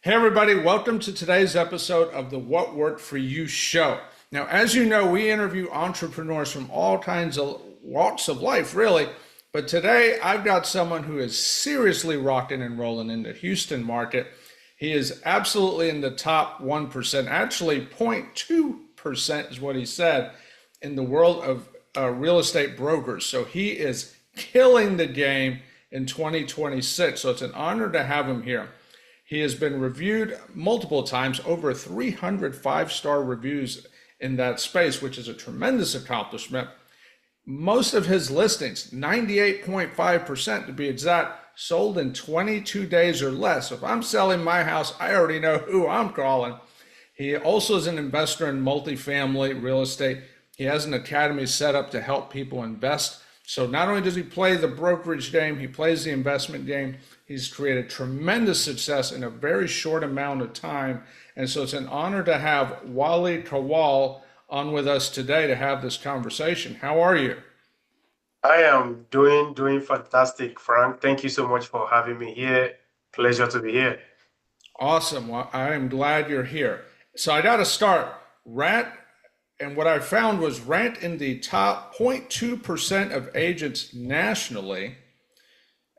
Hey, everybody, welcome to today's episode of the What Worked For You show. Now, as you know, we interview entrepreneurs from all kinds of walks of life, really. But today, I've got someone who is seriously rocking and rolling in the Houston market. He is absolutely in the top 1%, actually 0.2% is what he said in the world of real estate brokers. So he is killing the game in 2026. So it's an honor to have him here. He has been reviewed multiple times, over 300 five-star reviews in that space, which is a tremendous accomplishment. Most of his listings, 98.5% to be exact, sold in 22 days or less. If I'm selling my house, I already know who I'm calling. He also is an investor in multifamily real estate. He has an academy set up to help people invest. So not only does he play the brokerage game, he plays the investment game. He's created tremendous success in a very short amount of time. And so it's an honor to have Wale Lawal on with us today to have this conversation. How are you? I am doing fantastic, Frank. Thank you so much for having me here. Pleasure to be here. Awesome. Well, I am glad you're here. So I got to start. Rant, and what I found was rant in the top 0.2% of agents nationally.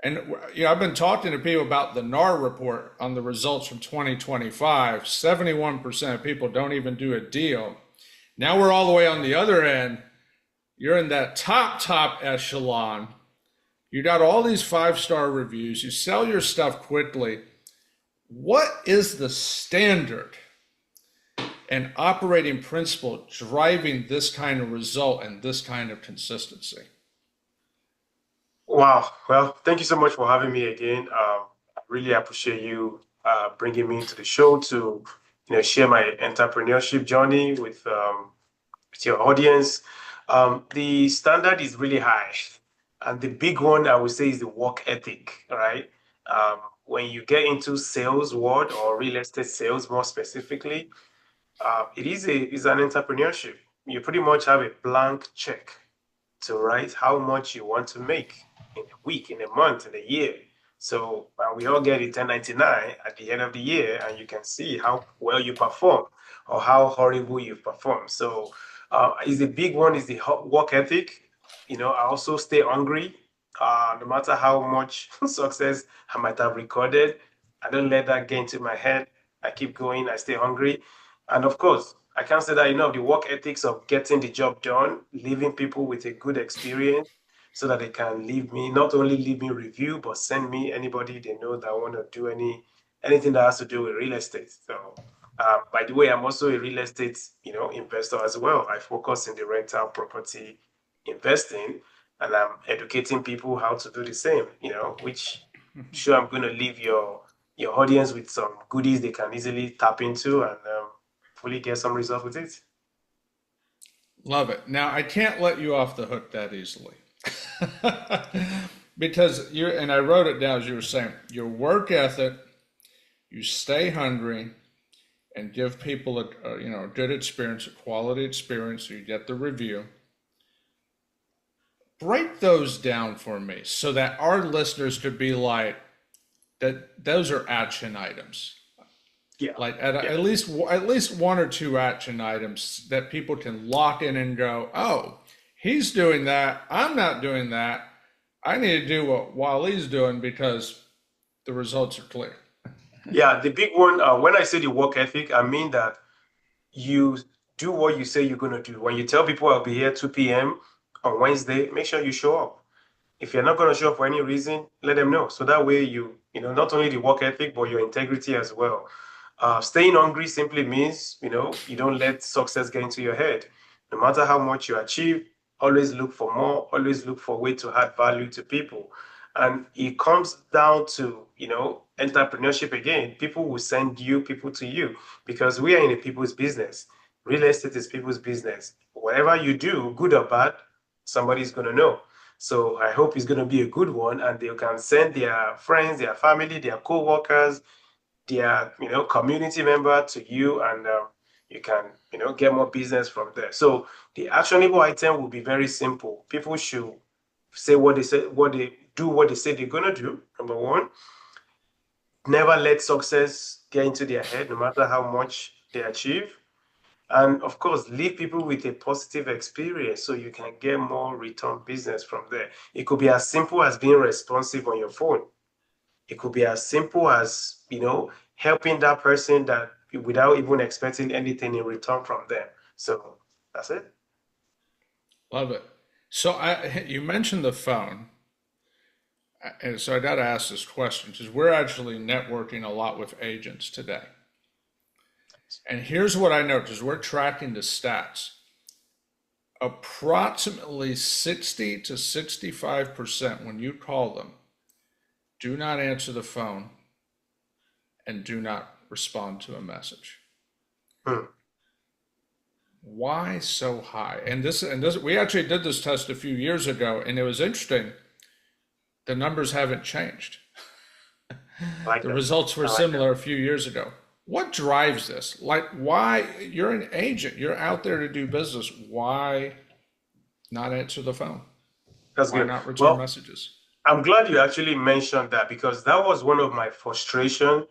And I've been talking to people about the NAR report on the results from 2025. 71% of people don't even do a deal. Now we're all the way on the other end. You're in that top echelon. You got all these five-star reviews. You sell your stuff quickly. What is the standard and operating principle driving this kind of result and this kind of consistency? Wow. Well, thank you so much for having me again. I really appreciate you bringing me into the show to, share my entrepreneurship journey with your audience. The standard is really high, and the big one I would say is the work ethic. All right. When you get into sales world or real estate sales more specifically, is an entrepreneurship. You pretty much have a blank check to write how much you want to make in a week, in a month, in a year. So we all get a 1099 at the end of the year, and you can see how well you perform or how horrible you've performed. So is the big one is the work ethic. I also stay hungry. No matter how much success I might have recorded, I don't let that get into my head. I keep going. I stay hungry. And of course, I can't say that enough. The work ethics of getting the job done, leaving people with a good experience so that they can leave me, not only leave me review, but send me anybody they know that want to do anything that has to do with real estate. So, by the way, I'm also a real estate, investor as well. I focus in the rental property investing, and I'm educating people how to do the same, which sure I'm going to leave your audience with some goodies they can easily tap into and fully get some results with it. Love it. Now, I can't let you off the hook that easily. Because and I wrote it down as you were saying, your work ethic, you stay hungry and give people a good experience, a quality experience, so you get the review. Break those down for me so that our listeners could be like, that those are action items. Yeah, Like yeah, at least one or two action items that people can lock in and go, oh, he's doing that. I'm not doing that. I need to do what Wale's doing because the results are clear. yeah. The big one, when I say the work ethic, I mean that you do what you say you're going to do. When you tell people I'll be here 2 p.m. on Wednesday, make sure you show up. If you're not going to show up for any reason, let them know. So that way not only the work ethic, but your integrity as well. Staying hungry simply means, you don't let success get into your head. No matter how much you achieve, always look for more, always look for a way to add value to people. And it comes down to, entrepreneurship again. People will send you people to you because we are in a people's business. Real estate is people's business. Whatever you do, good or bad, somebody's going to know. So I hope it's going to be a good one, and they can send their friends, their family, their co-workers, their community member to you, and you can get more business from there. So the actionable item will be very simple. People should say what they say they're gonna do. Number one, never let success get into their head, no matter how much they achieve. And of course, leave people with a positive experience so you can get more return business from there. It could be as simple as being responsive on your phone. It could be as simple as, helping that person that without even expecting anything in return from them. So that's it. Love it. So you mentioned the phone, and so I got to ask this question because we're actually networking a lot with agents today. And here's what I noticed: we're tracking the stats. Approximately 60 to 65% when you call them do not answer the phone and do not respond to a message. Hmm. Why so high? And this we actually did this test a few years ago, and it was interesting. The numbers haven't changed. I like The that. results were I like that. similar a few years ago. What drives this? Like, why you're an agent, you're out there to do business. Why not answer the phone? That's Why good. not return Well, messages? I'm glad you actually mentioned that because that was one of my frustration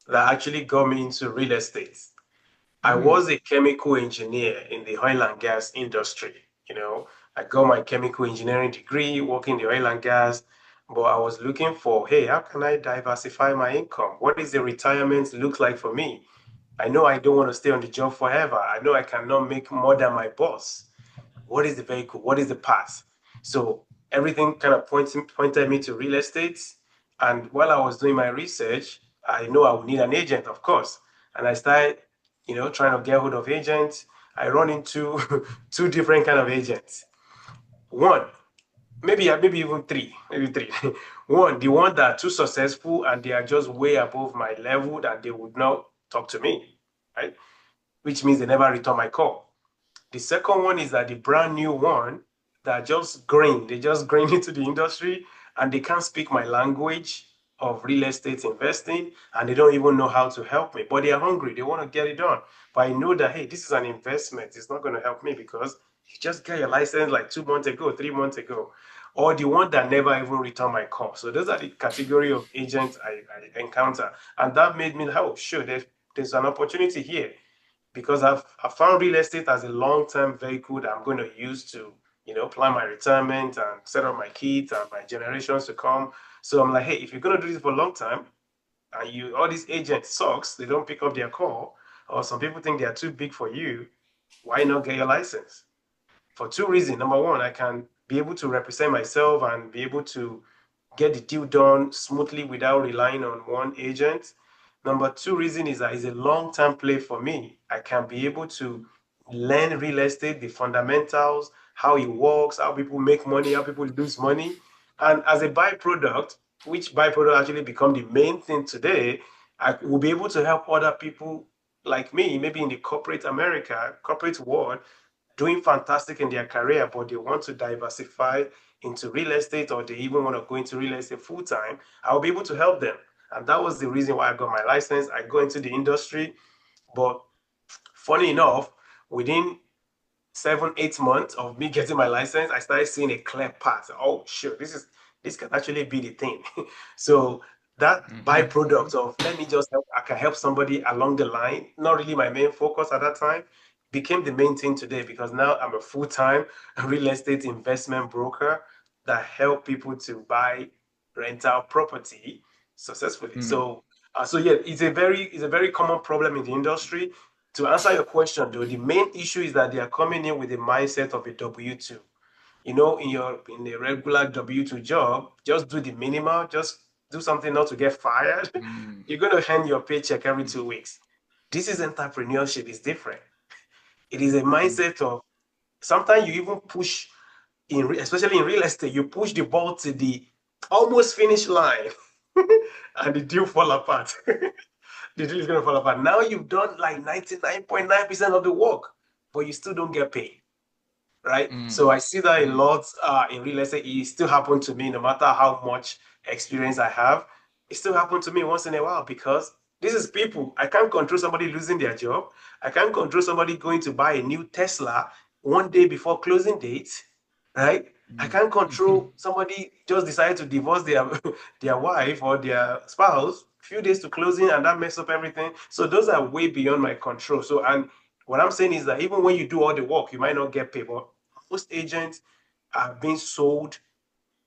that actually got me into real estate. I Mm, was a chemical engineer in the oil and gas industry. I got my chemical engineering degree, working in the oil and gas, but I was looking for, hey, how can I diversify my income? What does the retirement look like for me? I know I don't want to stay on the job forever. I know I cannot make more than my boss. What is the vehicle? What is the path? So everything kind of pointed me to real estate. And while I was doing my research, I know I would need an agent, of course. And I started, trying to get hold of agents. I run into two different kind of agents. One, maybe even three, maybe three. One, the one that are too successful and they are just way above my level that they would not talk to me, right? Which means they never return my call. The second one is that the brand new one that just green, they just green into the industry and they can't speak my language of real estate investing and they don't even know how to help me. But they are hungry, they want to get it done. But I know that hey, this is an investment. It's not going to help me because you just got your license like 2 months ago, 3 months ago. Or the one that never even returned my call. So those are the category of agents I encounter. And that made me, oh, sure, there's an opportunity here because I found real estate as a long-term vehicle that I'm going to use to, plan my retirement and set up my kids and my generations to come. So I'm like, hey, if you're going to do this for a long time and all these agents sucks, they don't pick up their call, or some people think they are too big for you, why not get your license? For two reasons. Number one, I can be able to represent myself and be able to get the deal done smoothly without relying on one agent. Number two reason is that it's a long-term play for me. I can be able to learn real estate, the fundamentals, how it works, how people make money, how people lose money. And as a byproduct, which byproduct actually become the main thing today, I will be able to help other people like me, maybe in the corporate America, corporate world, doing fantastic in their career, but they want to diversify into real estate or they even want to go into real estate full time, I'll be able to help them. And that was the reason why I got my license. I go into the industry, but funny enough, within 7, 8 months of me getting my license, I started seeing a clear path. Oh, sure, this can actually be the thing. So that hmm byproduct of let me just help, I can help somebody along the line, not really my main focus at that time, became the main thing today because now I'm a full-time real estate investment broker that help people to buy rental property successfully. So yeah, it's a very common problem in the industry. To answer your question, though, the main issue is that they are coming in with the mindset of a W-2. In a regular W-2 job, just do the minimal, just do something not to get fired. You're going to earn your paycheck every 2 weeks. This is entrepreneurship, it's different. It is a mindset of sometimes you even push especially in real estate, you push the ball to the almost finish line and the deal fall apart. The deal is going to fall apart. Now you've done like 99.9% of the work, but you still don't get paid, right? So I see that a lot in real estate. It still happens to me, no matter how much experience I have. It still happens to me once in a while because this is people. I can't control somebody losing their job. I can't control somebody going to buy a new Tesla one day before closing date, right? I can't control somebody just decided to divorce their their wife or their spouse few days to closing and that mess up everything. So those are way beyond my control. So, and what I'm saying is that even when you do all the work, you might not get paid. But most agents are being sold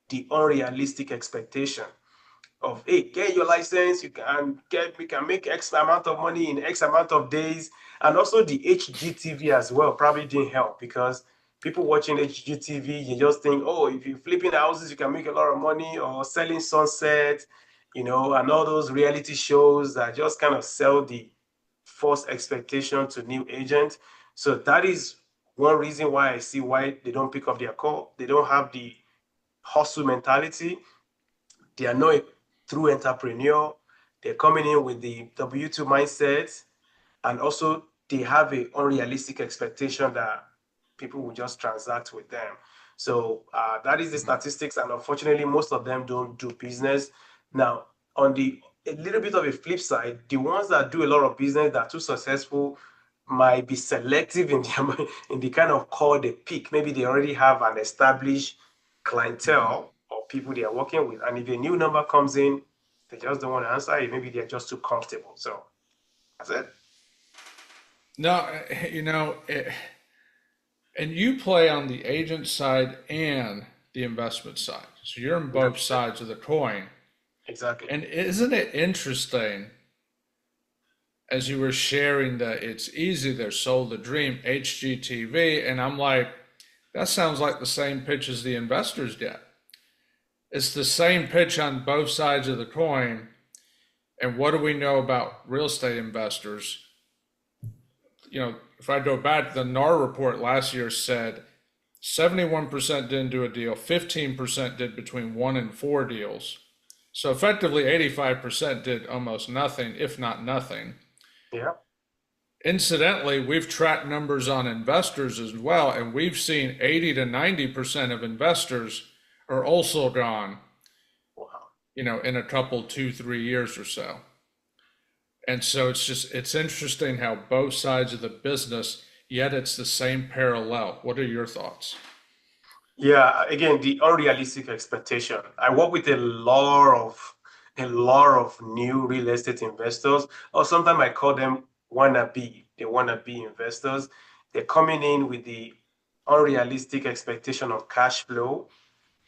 the unrealistic expectation of, hey, get your license, we can make X amount of money in X amount of days. And also the HGTV as well probably didn't help, because people watching HGTV, you just think, oh, if you're flipping houses, you can make a lot of money, or selling sunset, and all those reality shows that just kind of sell the false expectation to new agents. So that is one reason why I see why they don't pick up their call. They don't have the hustle mentality. They are not a true entrepreneur. They're coming in with the W2 mindset, and also they have a unrealistic expectation that people will just transact with them. So that is the statistics, and unfortunately, most of them don't do business. Now, on the a little bit of a flip side, the ones that do a lot of business that are too successful might be selective in in the kind of call they pick. Maybe they already have an established clientele or people they are working with, and if a new number comes in, they just don't want to answer it. Maybe they're just too comfortable. So that's it. No, and you play on the agent side and the investment side. So you're on both sides of the coin. Exactly. And isn't it interesting, as you were sharing that it's easy, they're sold the dream, HGTV, and I'm like, that sounds like the same pitch as the investors get. It's the same pitch on both sides of the coin. And what do we know about real estate investors? If I go back, the NAR report last year said 71% didn't do a deal, 15% did between 1 and 4 deals. So effectively, 85% did almost nothing, if not nothing. Yeah. Incidentally, we've tracked numbers on investors as well, and we've seen 80 to 90% of investors are also gone, Wow. in a couple, 2, 3 years or so. And so it's interesting how both sides of the business, yet it's the same parallel. What are your thoughts? Yeah, again, the unrealistic expectation. I work with a lot of new real estate investors, or sometimes I call them wannabe. They wannabe investors. They're coming in with the unrealistic expectation of cash flow.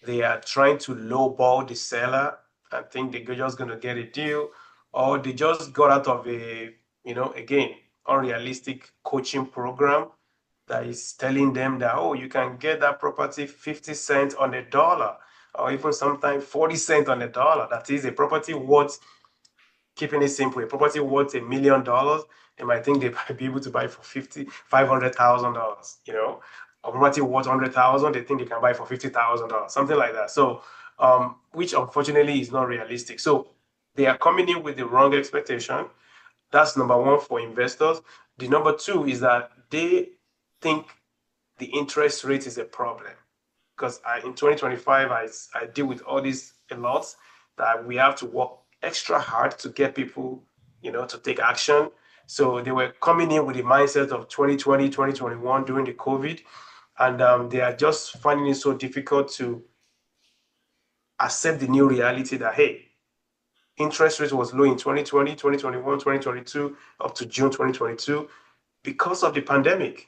They are trying to lowball the seller and think they're just going to get a deal, or they just got out of again, unrealistic coaching program that is telling them that, oh, you can get that property 50 cents on a dollar, or even sometimes 40 cents on a dollar. That is a property worth, keeping it simple, a property worth $1 million, they might think they might be able to buy for $500,000, a property worth 100,000, they think they can buy for $50,000, something like that. So, which unfortunately is not realistic. So they are coming in with the wrong expectation. That's number one for investors. The number two is that they think the interest rate is a problem, because in 2025 I deal with all these a lot, that we have to work extra hard to get people to take action. So they were coming in with the mindset of 2020, 2021 during the COVID, and they are just finding it so difficult to accept the new reality that, hey, interest rate was low in 2020, 2021, 2022, up to June 2022 because of the pandemic.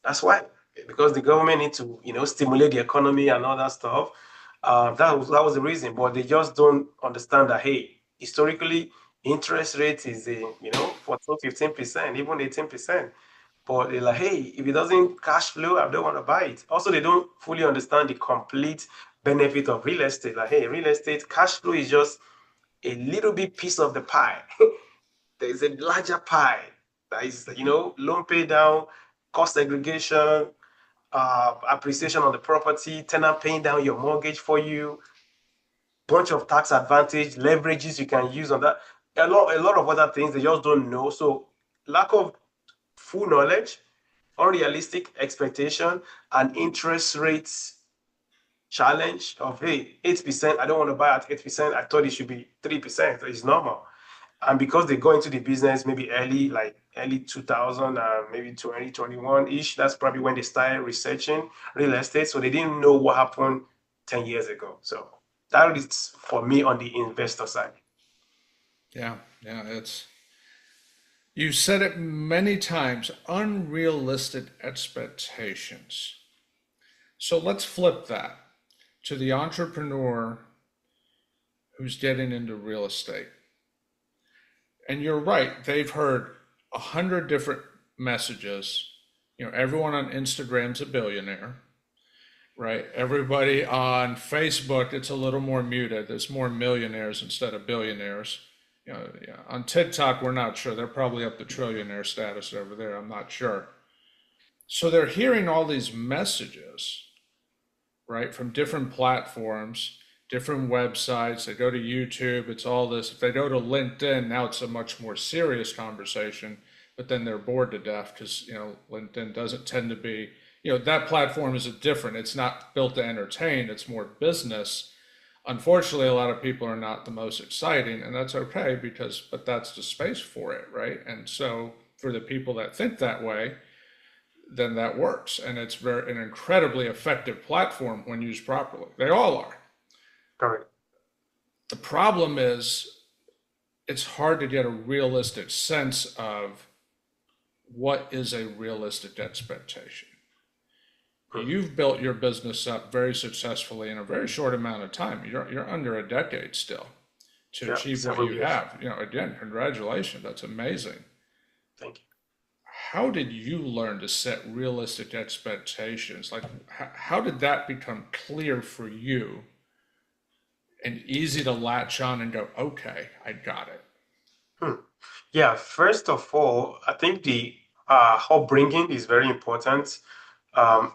That's why, because the government need to, stimulate the economy and all that stuff. That was the reason. But they just don't understand that, hey, historically, interest rate is 14, 15%, even 18%. But they're like, hey, if it doesn't cash flow, I don't want to buy it. Also, they don't fully understand the complete benefit of real estate. Like, hey, real estate cash flow is just a little bit piece of the pie. There is a larger pie that is, loan pay down, cost segregation, appreciation on the property, tenant paying down your mortgage for you, bunch of tax advantage, leverages you can use on that. A lot of other things they just don't know. So lack of full knowledge, unrealistic expectation, and interest rates challenge of, hey, 8%, I don't want to buy at 8%. I thought it should be 3%. It's normal. And because they go into the business maybe early 2000, maybe 2021-ish, that's probably when they started researching real estate. So they didn't know what happened 10 years ago. So that is for me on the investor side. Yeah, yeah, you said it many times, unrealistic expectations. So let's flip that to the entrepreneur who's getting into real estate. And you're right, they've heard 100 different messages. Everyone on Instagram's a billionaire, right? Everybody on Facebook, it's a little more muted. There's more millionaires instead of billionaires. Yeah. On TikTok, we're not sure. They're probably up to trillionaire status over there. I'm not sure. So they're hearing all these messages, right, from different platforms, different websites. They go to YouTube, it's all this. If they go to LinkedIn, now it's a much more serious conversation, but then they're bored to death because, LinkedIn doesn't tend to be, that platform is different. It's not built to entertain, it's more business. Unfortunately, a lot of people are not the most exciting, and that's okay but that's the space for it, right? And so for the people that think that way, then that works. And it's an incredibly effective platform when used properly. They all are. Correct. The problem is it's hard to get a realistic sense of what is a realistic expectation. Mm. You've built your business up very successfully in a very short amount of time. You're under a decade still to Yeah, achieve what seven you years. have. Again, congratulations. That's amazing. Thank you. How did you learn to set realistic expectations? Like, how did that become clear for you and easy to latch on and go, okay, I got it? Hmm. Yeah, first of all, I think the upbringing is very important. Um,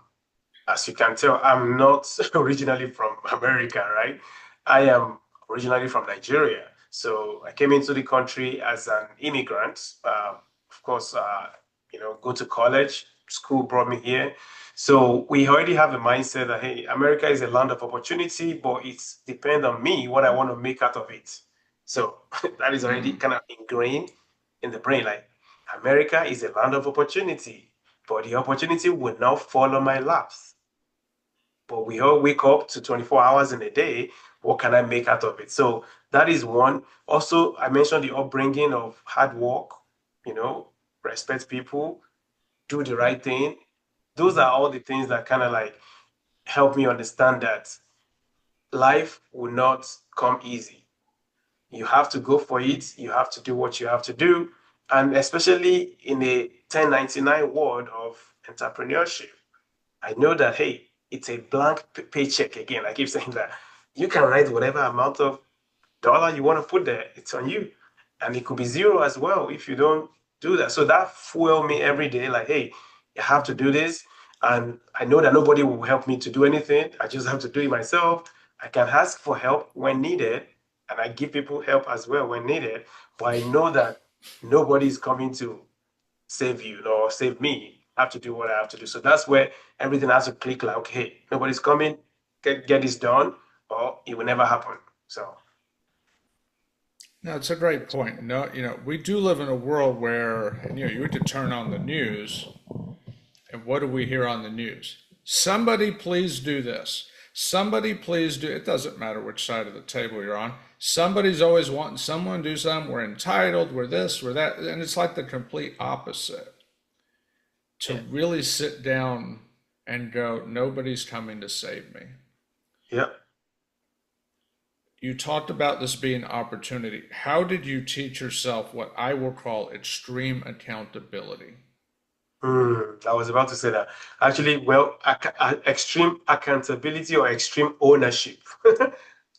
as you can tell, I'm not originally from America, right? I am originally from Nigeria. So I came into the country as an immigrant. Of course, go to college, school brought me here. So we already have a mindset that, hey, America is a land of opportunity, but it's depend on me what I want to make out of it. So that is already Hmm. kind of ingrained in the brain. Like America is a land of opportunity, but the opportunity will not fall on my laps. But we all wake up to 24 hours in a day. What can I make out of it? So that is one. Also, I mentioned the upbringing of hard work, you know, respect people, do the right thing. Those are all the things that kind of like help me understand that life will not come easy. You have to go for it. You have to do what you have to do. And especially in a 1099 world of entrepreneurship, I know that, hey, it's a blank paycheck again. I keep saying that you can write whatever amount of dollar you want to put there. It's on you. And it could be zero as well if you don't do that. So that fuel me every day. Like, hey, you have to do this. And I know that nobody will help me to do anything. I just have to do it myself. I can ask for help when needed. And I give people help as well when needed. But I know that nobody is coming to save you or save me. I have to do what I have to do. So that's where everything has to click like, okay, hey, nobody's coming, get this done, or it will never happen. So No, it's a great point. No, we do live in a world where, and, you could turn on the news, and what do we hear on the news? Somebody please do this. Somebody please do. It doesn't matter which side of the table you're on. Somebody's always wanting someone to do something. We're entitled. We're this. We're that. And it's like the complete opposite. To yeah, really sit down and go, nobody's coming to save me. yeah. You talked about this being opportunity. How did you teach yourself what I will call extreme accountability? I was about to say that. Actually, well, extreme accountability or extreme ownership. you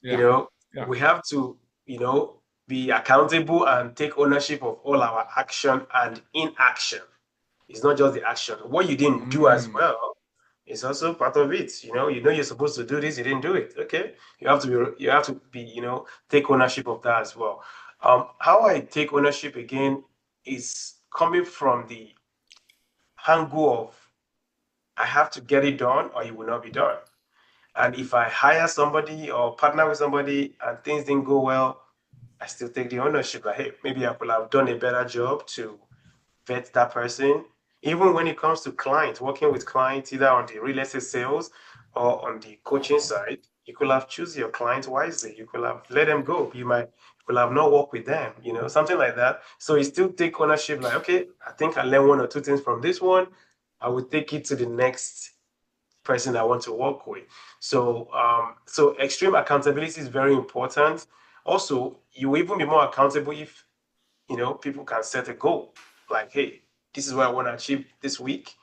Yeah, know, yeah. we have to, you know, be accountable and take ownership of all our action and inaction. It's not just the action. What you didn't do as Mm. well is also part of it. You know you're supposed to do this, you didn't do it. Okay. You have to be, take ownership of that as well. How I take ownership again is coming from the angle of I have to get it done or it will not be done. And if I hire somebody or partner with somebody and things didn't go well, I still take the ownership. Like, hey, maybe I could have done a better job to vet that person. Even when it comes to clients, working with clients either on the real estate sales or on the coaching side, You could have choose your clients wisely. You could have let them go. You could have not worked with them, something like that. So you still take ownership, like, okay, I think I learned one or two things from this one. I will take it to the next person I want to work with. So extreme accountability is very important. Also, you will even be more accountable if people can set a goal. Like, hey, this is what I want to achieve this week,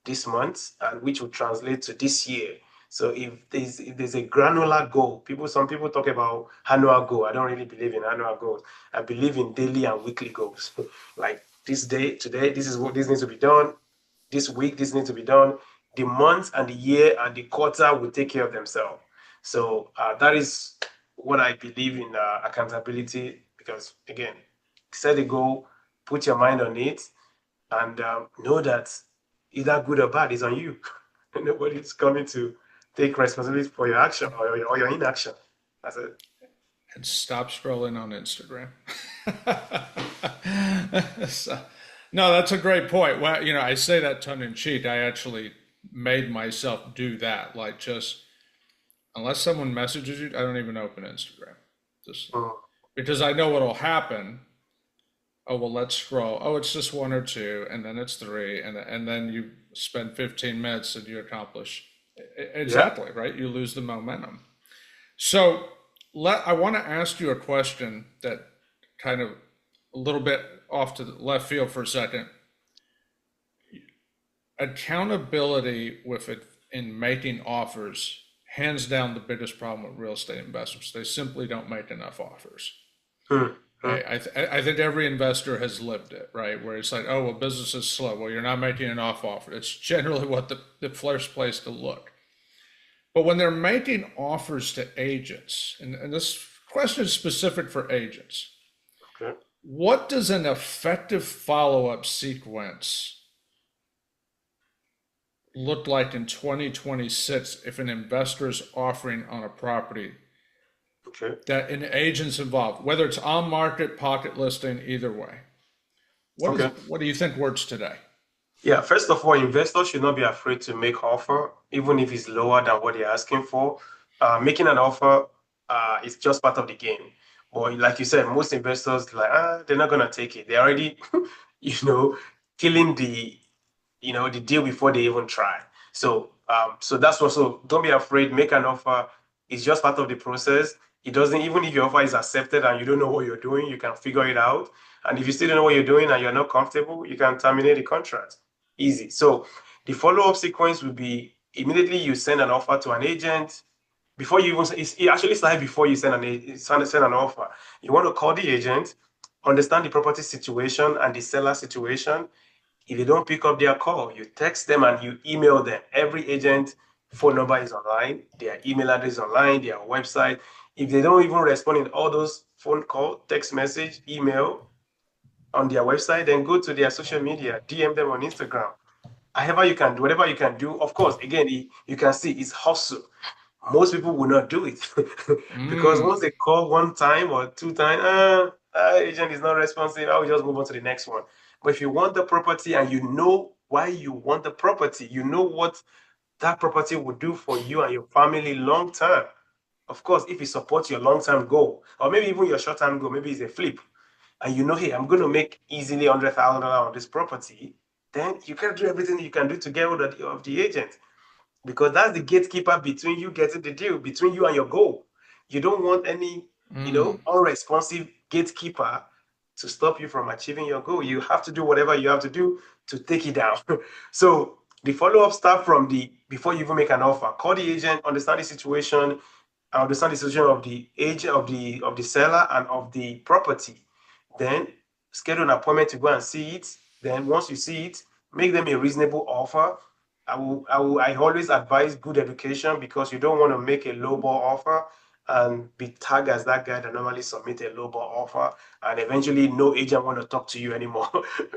this month, and which will translate to this year. So if there's a granular goal, some people talk about annual goal. I don't really believe in annual goals. I believe in daily and weekly goals. Like this day, today, this is what this needs to be done. This week, this needs to be done. The month and the year and the quarter will take care of themselves. So that is what I believe in accountability. Because again, set a goal, put your mind on it, and know that either good or bad is on you. Nobody's coming to take responsibility for your action or your inaction. That's it. And stop scrolling on Instagram. So, no, that's a great point. Well, I say that tongue in cheek. I actually made myself do that. Like, just unless someone messages you, I don't even open Instagram. Just Mm. because I know what'll happen. Oh, well, let's scroll. Oh, it's just one or two, and then it's three, and then you spend 15 minutes and you accomplish Yeah. exactly, right? You lose the momentum. So I want to ask you a question that kind of a little bit off to the left field for a second. Accountability with it in making offers, hands down the biggest problem with real estate investors. They simply don't make enough offers. Mm. Mm. Okay, I think every investor has lived it, right? Where it's like, oh, well, business is slow. Well, you're not making enough offer. It's generally what the first place to look. But when they're making offers to agents, and this question is specific for agents, Okay. what does an effective follow-up sequence look like in 2026 if an investor is offering on a property Okay. that an agent's involved, whether it's on market, pocket listing, either way? Okay. What do you think works today? Yeah, first of all, investors should not be afraid to make offer, even if it's lower than what they're asking for. Making an offer is just part of the game. But like you said, most investors like they're not gonna take it. They're already, you know, killing the deal before they even try. So that's also don't be afraid. Make an offer. It's just part of the process. It doesn't even if your offer is accepted and you don't know what you're doing, you can figure it out. And if you still don't know what you're doing and you're not comfortable, you can terminate the contract. Easy. So the follow-up sequence will be immediately you send an offer to an agent. Before you even it actually starts before you send an offer. You want to call the agent, understand the property situation and the seller situation. If you don't pick up their call, you text them and you email them. Every agent phone number is online, their email address is online, their website. If they don't even respond in all those phone call, text message, email on their website, then go to their social media, DM them on Instagram. However you can do, whatever you can do. Of course, again, you can see it's hustle. Most people will not do it because once Mm, they call one time or two times, agent is not responsive. I will just move on to the next one. But if you want the property and you know why you want the property, you know what that property will do for you and your family long term. Of course, if it supports your long term goal, or maybe even your short term goal, maybe it's a flip, and you know, hey, I'm going to make easily $100,000 on this property, then you can do everything you can do to get rid of the agent because that's the gatekeeper between you getting the deal, between you and your goal. You don't want any, mm. unresponsive gatekeeper to stop you from achieving your goal. You have to do whatever you have to do to take it down. So the follow-up start from the before you even make an offer. Call the agent, understand the situation, understand the situation of the agent of the seller and of the property. Then schedule an appointment to go and see it. Then once you see it, make them a reasonable offer. I always advise good education because you don't want to make a low ball offer and be tagged as that guy that normally submit a low ball offer and eventually no agent want to talk to you anymore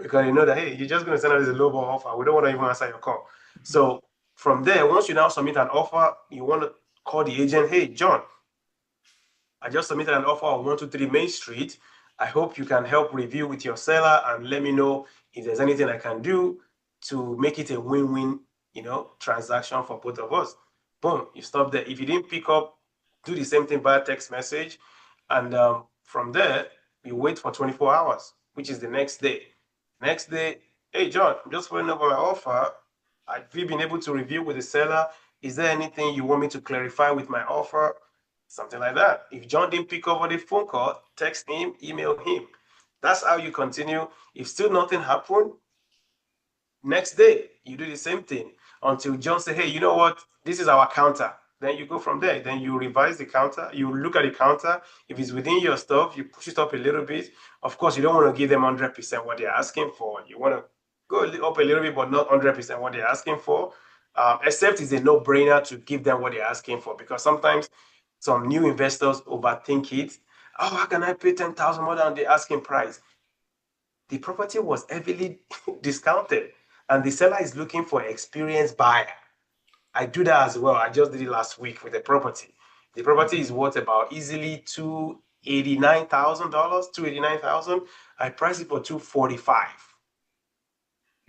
because you know that hey, you're just going to send us a low ball offer. We don't want to even answer your call. So from there, once you now submit an offer, you want to call the agent, hey John, I just submitted an offer on 123 Main Street. I hope you can help review with your seller and let me know if there's anything I can do to make it a win-win, transaction for both of us. boom, you stop there. If you didn't pick up, do the same thing by text message. And from there, you wait for 24 hours, which is the next day. Next day, hey, John, I'm just following up on my offer. Have you been able to review with the seller? Is there anything you want me to clarify with my offer? Something like that. If John didn't pick up on the phone call, text him, email him. That's how you continue. If still nothing happened, next day you do the same thing until John say, hey, you know what? This is our counter. Then you go from there. Then you revise the counter. You look at the counter. If it's within your stuff, you push it up a little bit. Of course, you don't want to give them 100% what they're asking for. You want to go up a little bit, but not 100% what they're asking for. Except it's a no-brainer to give them what they're asking for, because sometimes some new investors overthink it. Oh, how can I pay 10,000 more than the asking price? The property was heavily discounted, and the seller is looking for an experienced buyer. I do that as well. I just did it last week with a property. The property is worth about easily $289,000, 289,000. I priced it for 245.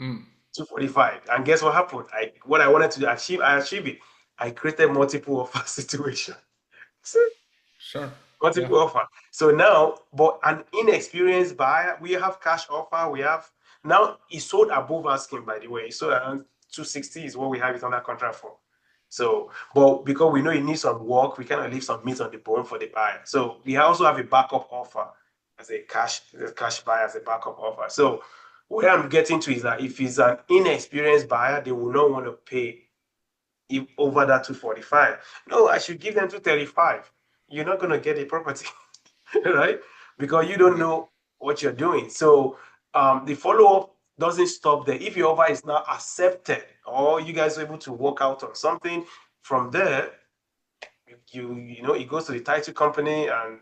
Mm. 245. And guess what happened? What I wanted to achieve, I achieved it. I created multiple offer situation. Sure. Yeah. Multiple offer. So now, but an inexperienced buyer, we have cash offer. We have now he sold above asking, by the way. So around 260 is what we have it under contract for. So, but because we know it needs some work, we kind of leave some meat on the bone for the buyer. So we also have a backup offer as a cash buyer as a backup offer. So what I'm getting to is that if it's an inexperienced buyer, they will not want to pay over that 245. No, I should give them 235. You're not going to get a property, right? Because you don't know what you're doing. So the follow-up doesn't stop there. If your offer is not accepted or you guys are able to work out on something, from there, you know, it goes to the title company and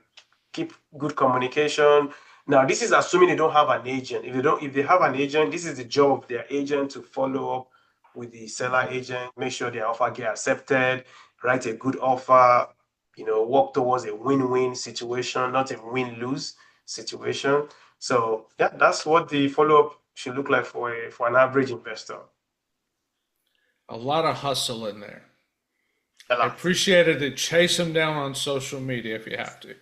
keep good communication. Now, this is assuming they don't have an agent. If they have an agent, this is the job of their agent to follow up with the seller agent, make sure their offer get accepted, write a good offer, you know, work towards a win-win situation, not a win-lose situation. So yeah, that's what the follow-up should look like for an average investor. A lot of hustle in there. A I lot. appreciated it. Chase them down on social media if you have to.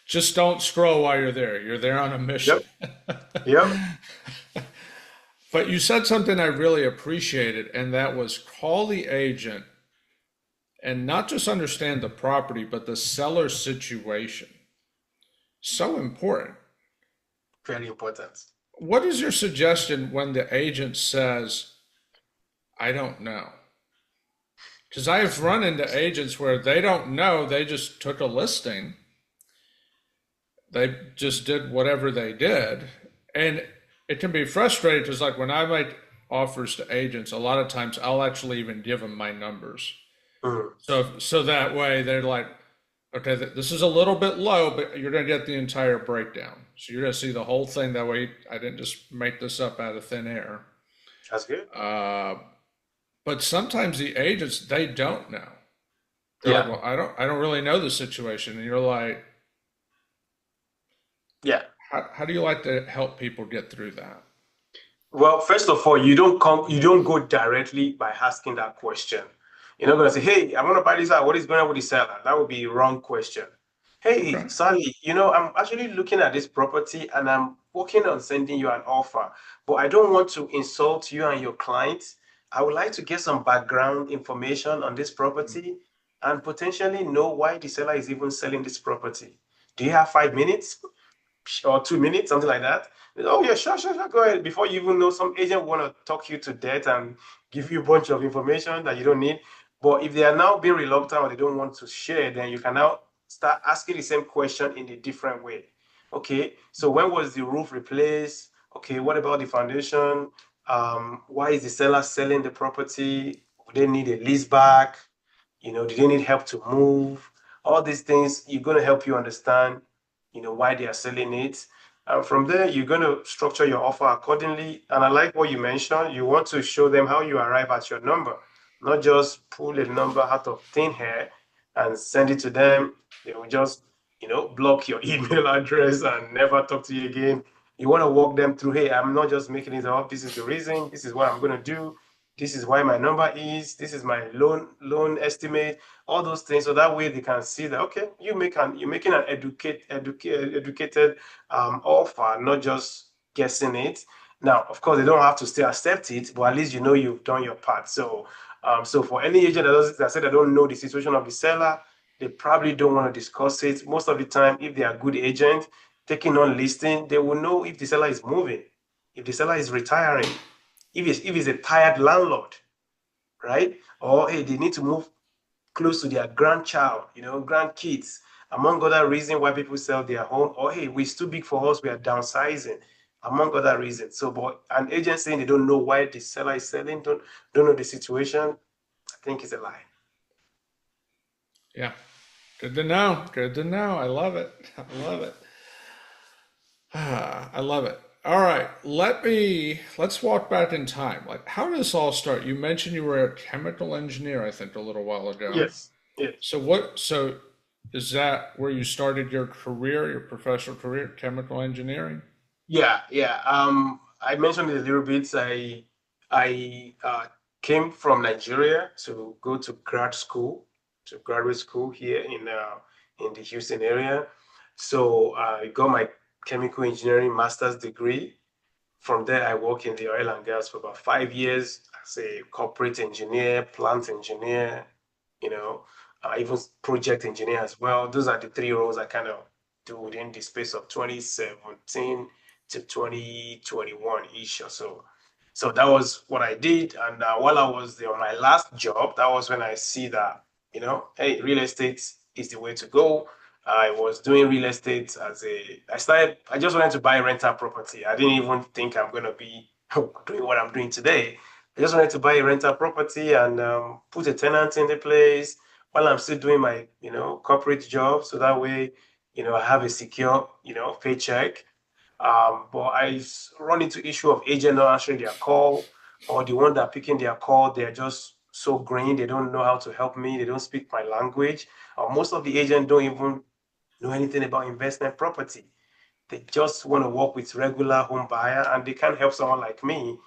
Just don't scroll while you're there. You're there on a mission. Yep. Yep. But you said something I really appreciated, and that was call the agent and not just understand the property, but the seller situation. So important. Very important. What is your suggestion when the agent says, I don't know? Because I have run into agents where they don't know, they just took a listing, they just did whatever they did. And it can be frustrating because, like, when I make offers to agents, a lot of times I'll actually even give them my numbers. Mhm. So that way they're like, okay, this is a little bit low, but you're going to get the entire breakdown. So you're going to see the whole thing. That way I didn't just make this up out of thin air. That's good. Uh, but sometimes the agents, they don't know. They're like, Yeah. well, I don't really know the situation. And you're like, Yeah. how do you like to help people get through that? Well, first of all, you don't go directly by asking that question. You're not gonna say, "Hey, I want to buy this out. What is going on with the seller?" That would be a wrong question. Hey, Okay. Sally, you know, I'm actually looking at this property and I'm working on sending you an offer, but I don't want to insult you and your clients. I would like to get some background information on this property and potentially know why the seller is even selling this property. Do you have 5 minutes? Or 2 minutes, something like that. Oh yeah, sure, go ahead. Before you even know, some agent want to talk you to death and give you a bunch of information that you don't need. But if they are now being reluctant or they don't want to share, then you can now start asking the same question in a different way. Okay, so when was the roof replaced? Okay, what about the foundation? Why is the seller selling the property? Would they need a lease back? You know, do they need help to move? All these things, you're going to help you understand, you know, why they are selling it. And from there, you're going to structure your offer accordingly. And I like what you mentioned. You want to show them how you arrive at your number, not just pull a number out of thin air and send it to them. They will just, you know, block your email address and never talk to you again. You want to walk them through, hey, I'm not just making it up. This is the reason. This is what I'm going to do. This is why my number is. This is my loan estimate. All those things, so that way they can see that okay, you're making an educated offer, not just guessing it. Now, of course, they don't have to still accept it, but at least you know you've done your part. So for any agent that said they don't know the situation of the seller, they probably don't want to discuss it. Most of the time, if they are good agent taking on listing, they will know if the seller is moving, if the seller is retiring, if it's a tired landlord, right? Or hey, they need to move close to their grandchild, grandkids, among other reasons why people sell their home. Or hey, we're too big for us, we are downsizing, among other reasons. So, but an agent saying they don't know why the seller is selling, don't know the situation, I think it's a lie. Yeah. Good to know. Good to know. I love it. I love it. I love it. All right, let's walk back in time. Like, how did this all start? You mentioned you were a chemical engineer, I think, a little while ago. Yes, yes. So is that where you started your career, your professional career, chemical engineering? Yeah, yeah. I mentioned it a little bit. I came from Nigeria to go to graduate school here in the Houston area. So I got my chemical engineering master's degree. From there, I worked in the oil and gas for about 5 years as a corporate engineer, plant engineer, you know, even project engineer as well. Those are the three roles I kind of do within the space of 2017 to 2021-ish or so. So that was what I did. And while I was there on my last job, that was when I see that, hey, real estate is the way to go. I was doing real estate I just wanted to buy rental property. I didn't even think I'm going to be doing what I'm doing today. I just wanted to buy a rental property and put a tenant in the place while I'm still doing my, corporate job. So that way, I have a secure, paycheck. But run into issue of agent not answering their call, or the one that are picking their call, they're just so green, they don't know how to help me, they don't speak my language. Or most of the agents don't even know anything about investment property. They just want to work with regular home buyer, and they can't help someone like me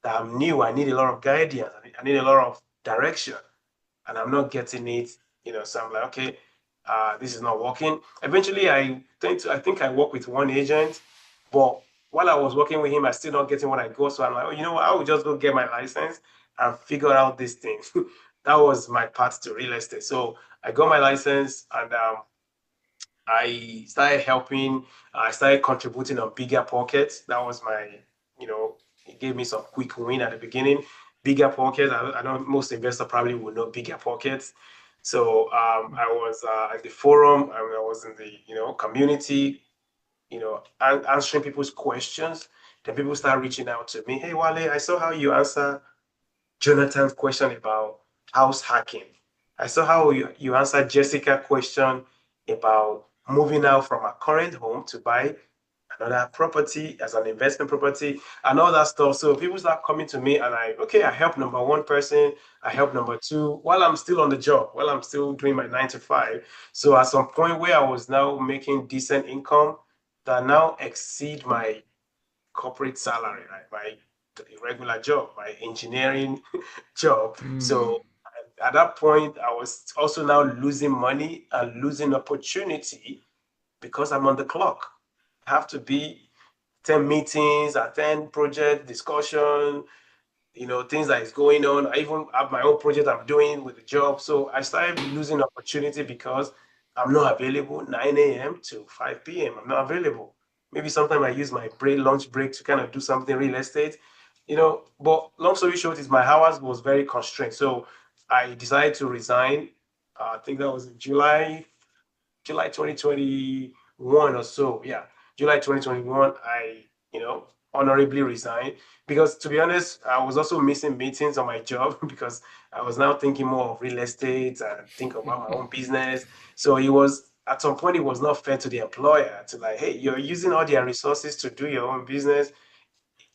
that I'm new. I need a lot of guidance. I need a lot of direction, and I'm not getting it. So I'm like, okay, this is not working. Eventually, I think I work with one agent, but while I was working with him, I still not getting what I got. So I'm like, oh, you know what? I will just go get my license and figure out these things. That was my path to real estate. So I got my license and I started helping. I started contributing on bigger pockets. That was it gave me some quick win at the beginning. Bigger pockets. I know most investors probably will know bigger pockets. So I was at the forum. I was in the community. Answering people's questions. Then people start reaching out to me. Hey, Wale, I saw how you answer Jonathan's question about house hacking. I saw how you answered Jessica's question about moving out from a current home to buy another property as an investment property and all that stuff. So people start coming to me and I help number one person, I help number two while I'm still on the job, while I'm still doing my 9 to 5. So at some point where I was now making decent income that now exceed my corporate salary, right? My regular job, my engineering job. Hmm. So at that point, I was also now losing money and losing opportunity because I'm on the clock. I have to be 10 meetings, attend project discussion, things that is going on. I even have my own project I'm doing with the job. So I started losing opportunity because I'm not available 9 a.m. to 5 p.m. I'm not available. Maybe sometime I use my lunch break to kind of do something real estate, But long story short is my hours was very constrained. So I decided to resign. I think that was in July 2021 or so. Yeah, July 2021, I, honorably resigned because to be honest, I was also missing meetings on my job because I was now thinking more of real estate and think about my own business. So it was at some point it was not fair to the employer to like, hey, you're using all their resources to do your own business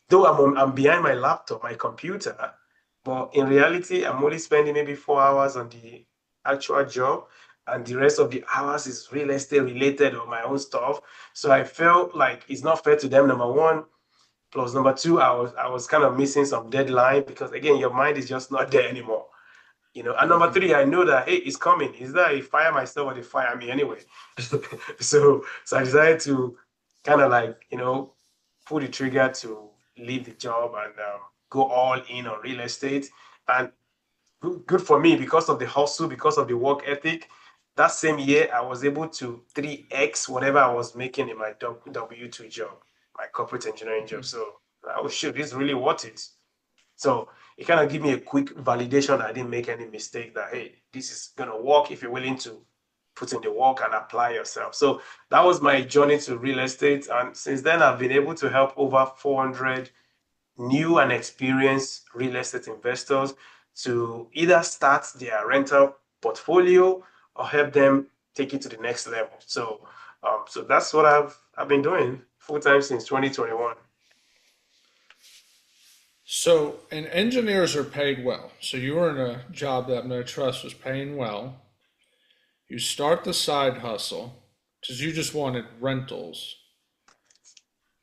though I'm behind my laptop, my computer, but in reality, I'm only spending maybe 4 hours on the actual job, and the rest of the hours is real estate related or my own stuff. So I felt like it's not fair to them. Number one, Plus number two, I was kind of missing some deadline because again, your mind is just not there anymore. And number Mhm. three, I know that hey, it's coming. Is that I fire myself or they fire me anyway? So I decided to kind of like pull the trigger to leave the job and go all in on real estate. And good for me because of the hustle, because of the work ethic. That same year, I was able to 3x whatever I was making in my W2 job, my corporate engineering job. So oh shit, this is really worth it. So it kind of give me a quick validation that I didn't make any mistake, that hey, this is gonna work if you're willing to put in the work and apply yourself. So that was my journey to real estate. And since then I've been able to help over 400 new and experienced real estate investors to either start their rental portfolio or help them take it to the next level. So that's what I've been doing full time since 2021. So, and engineers are paid well. So you were in a job that no trust was paying well. You start the side hustle because you just wanted rentals.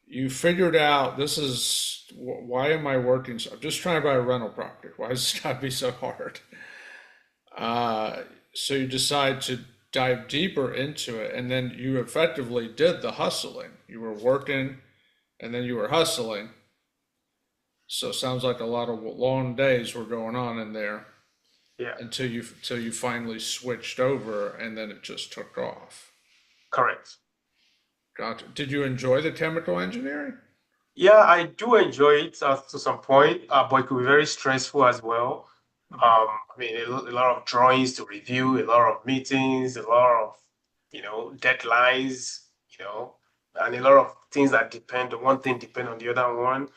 You figured out this is why am I working so? I'm just trying to buy a rental property. Why does it got to be so hard? Uh, so you decide to dive deeper into it, and then you effectively did the hustling. You were working, and then you were hustling. So it sounds like a lot of long days were going on in there Yeah, until you finally switched over, and then it just took off. correct. Gotcha. Did you enjoy the chemical engineering? Yeah, I do enjoy it to some point, but it could be very stressful as well. I mean, a lot of drawings to review, a lot of meetings, a lot of, deadlines, and a lot of things that depend, one thing depend on the other one.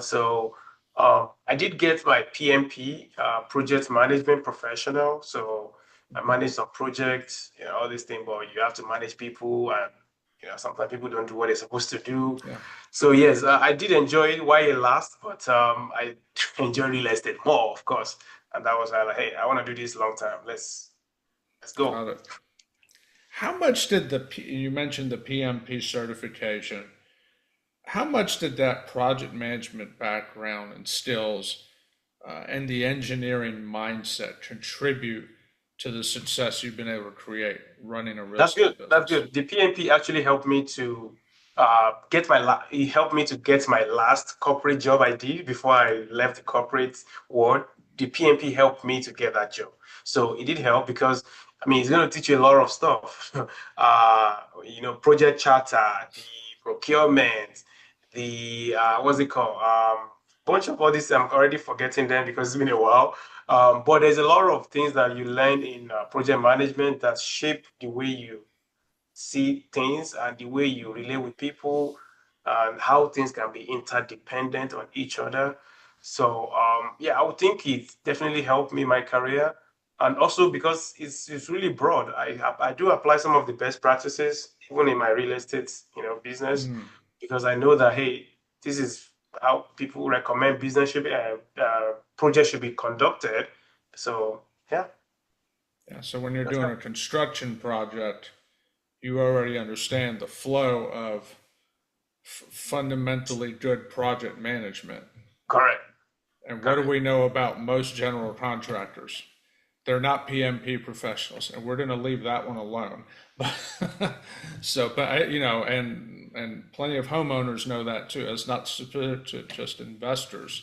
So I did get my PMP, project management professional. So I manage some projects, all these things, but you have to manage people, and sometimes people don't do what they're supposed to do. Yeah, So yes, I did enjoy it while it lasts, but I enjoy real estate more, of course. And that was like, hey, I want to do this long term. Let's go. got it. How much did you mentioned the PMP certification? How much did that project management background and skills and the engineering mindset contribute to the success you've been able to create running a real That's good. estate That's business? good. The PMP actually helped me to it helped me to get my last corporate job I did before I left the corporate world. The PMP helped me to get that job. So it did help because I mean it's going to teach you a lot of stuff. Project charter, the procurement, the what's it called? Bunch of all this. I'm already forgetting them because it's been a while. But there's a lot of things that you learn in project management that shape the way you see things and the way you relate with people and how things can be interdependent on each other. So yeah, I would think it definitely helped me in my career, and also because it's really broad. I do apply some of the best practices even in my real estate business Mm. because I know that hey, this is how people recommend projects should be conducted. So yeah, Yeah, so when you're that's doing that. a construction project, you already understand the flow of fundamentally good project management. Correct. And what do Correct. we know about most general contractors? They're not PMP professionals, and we're going to leave that one alone. And plenty of homeowners know that too. It's not specific to just investors,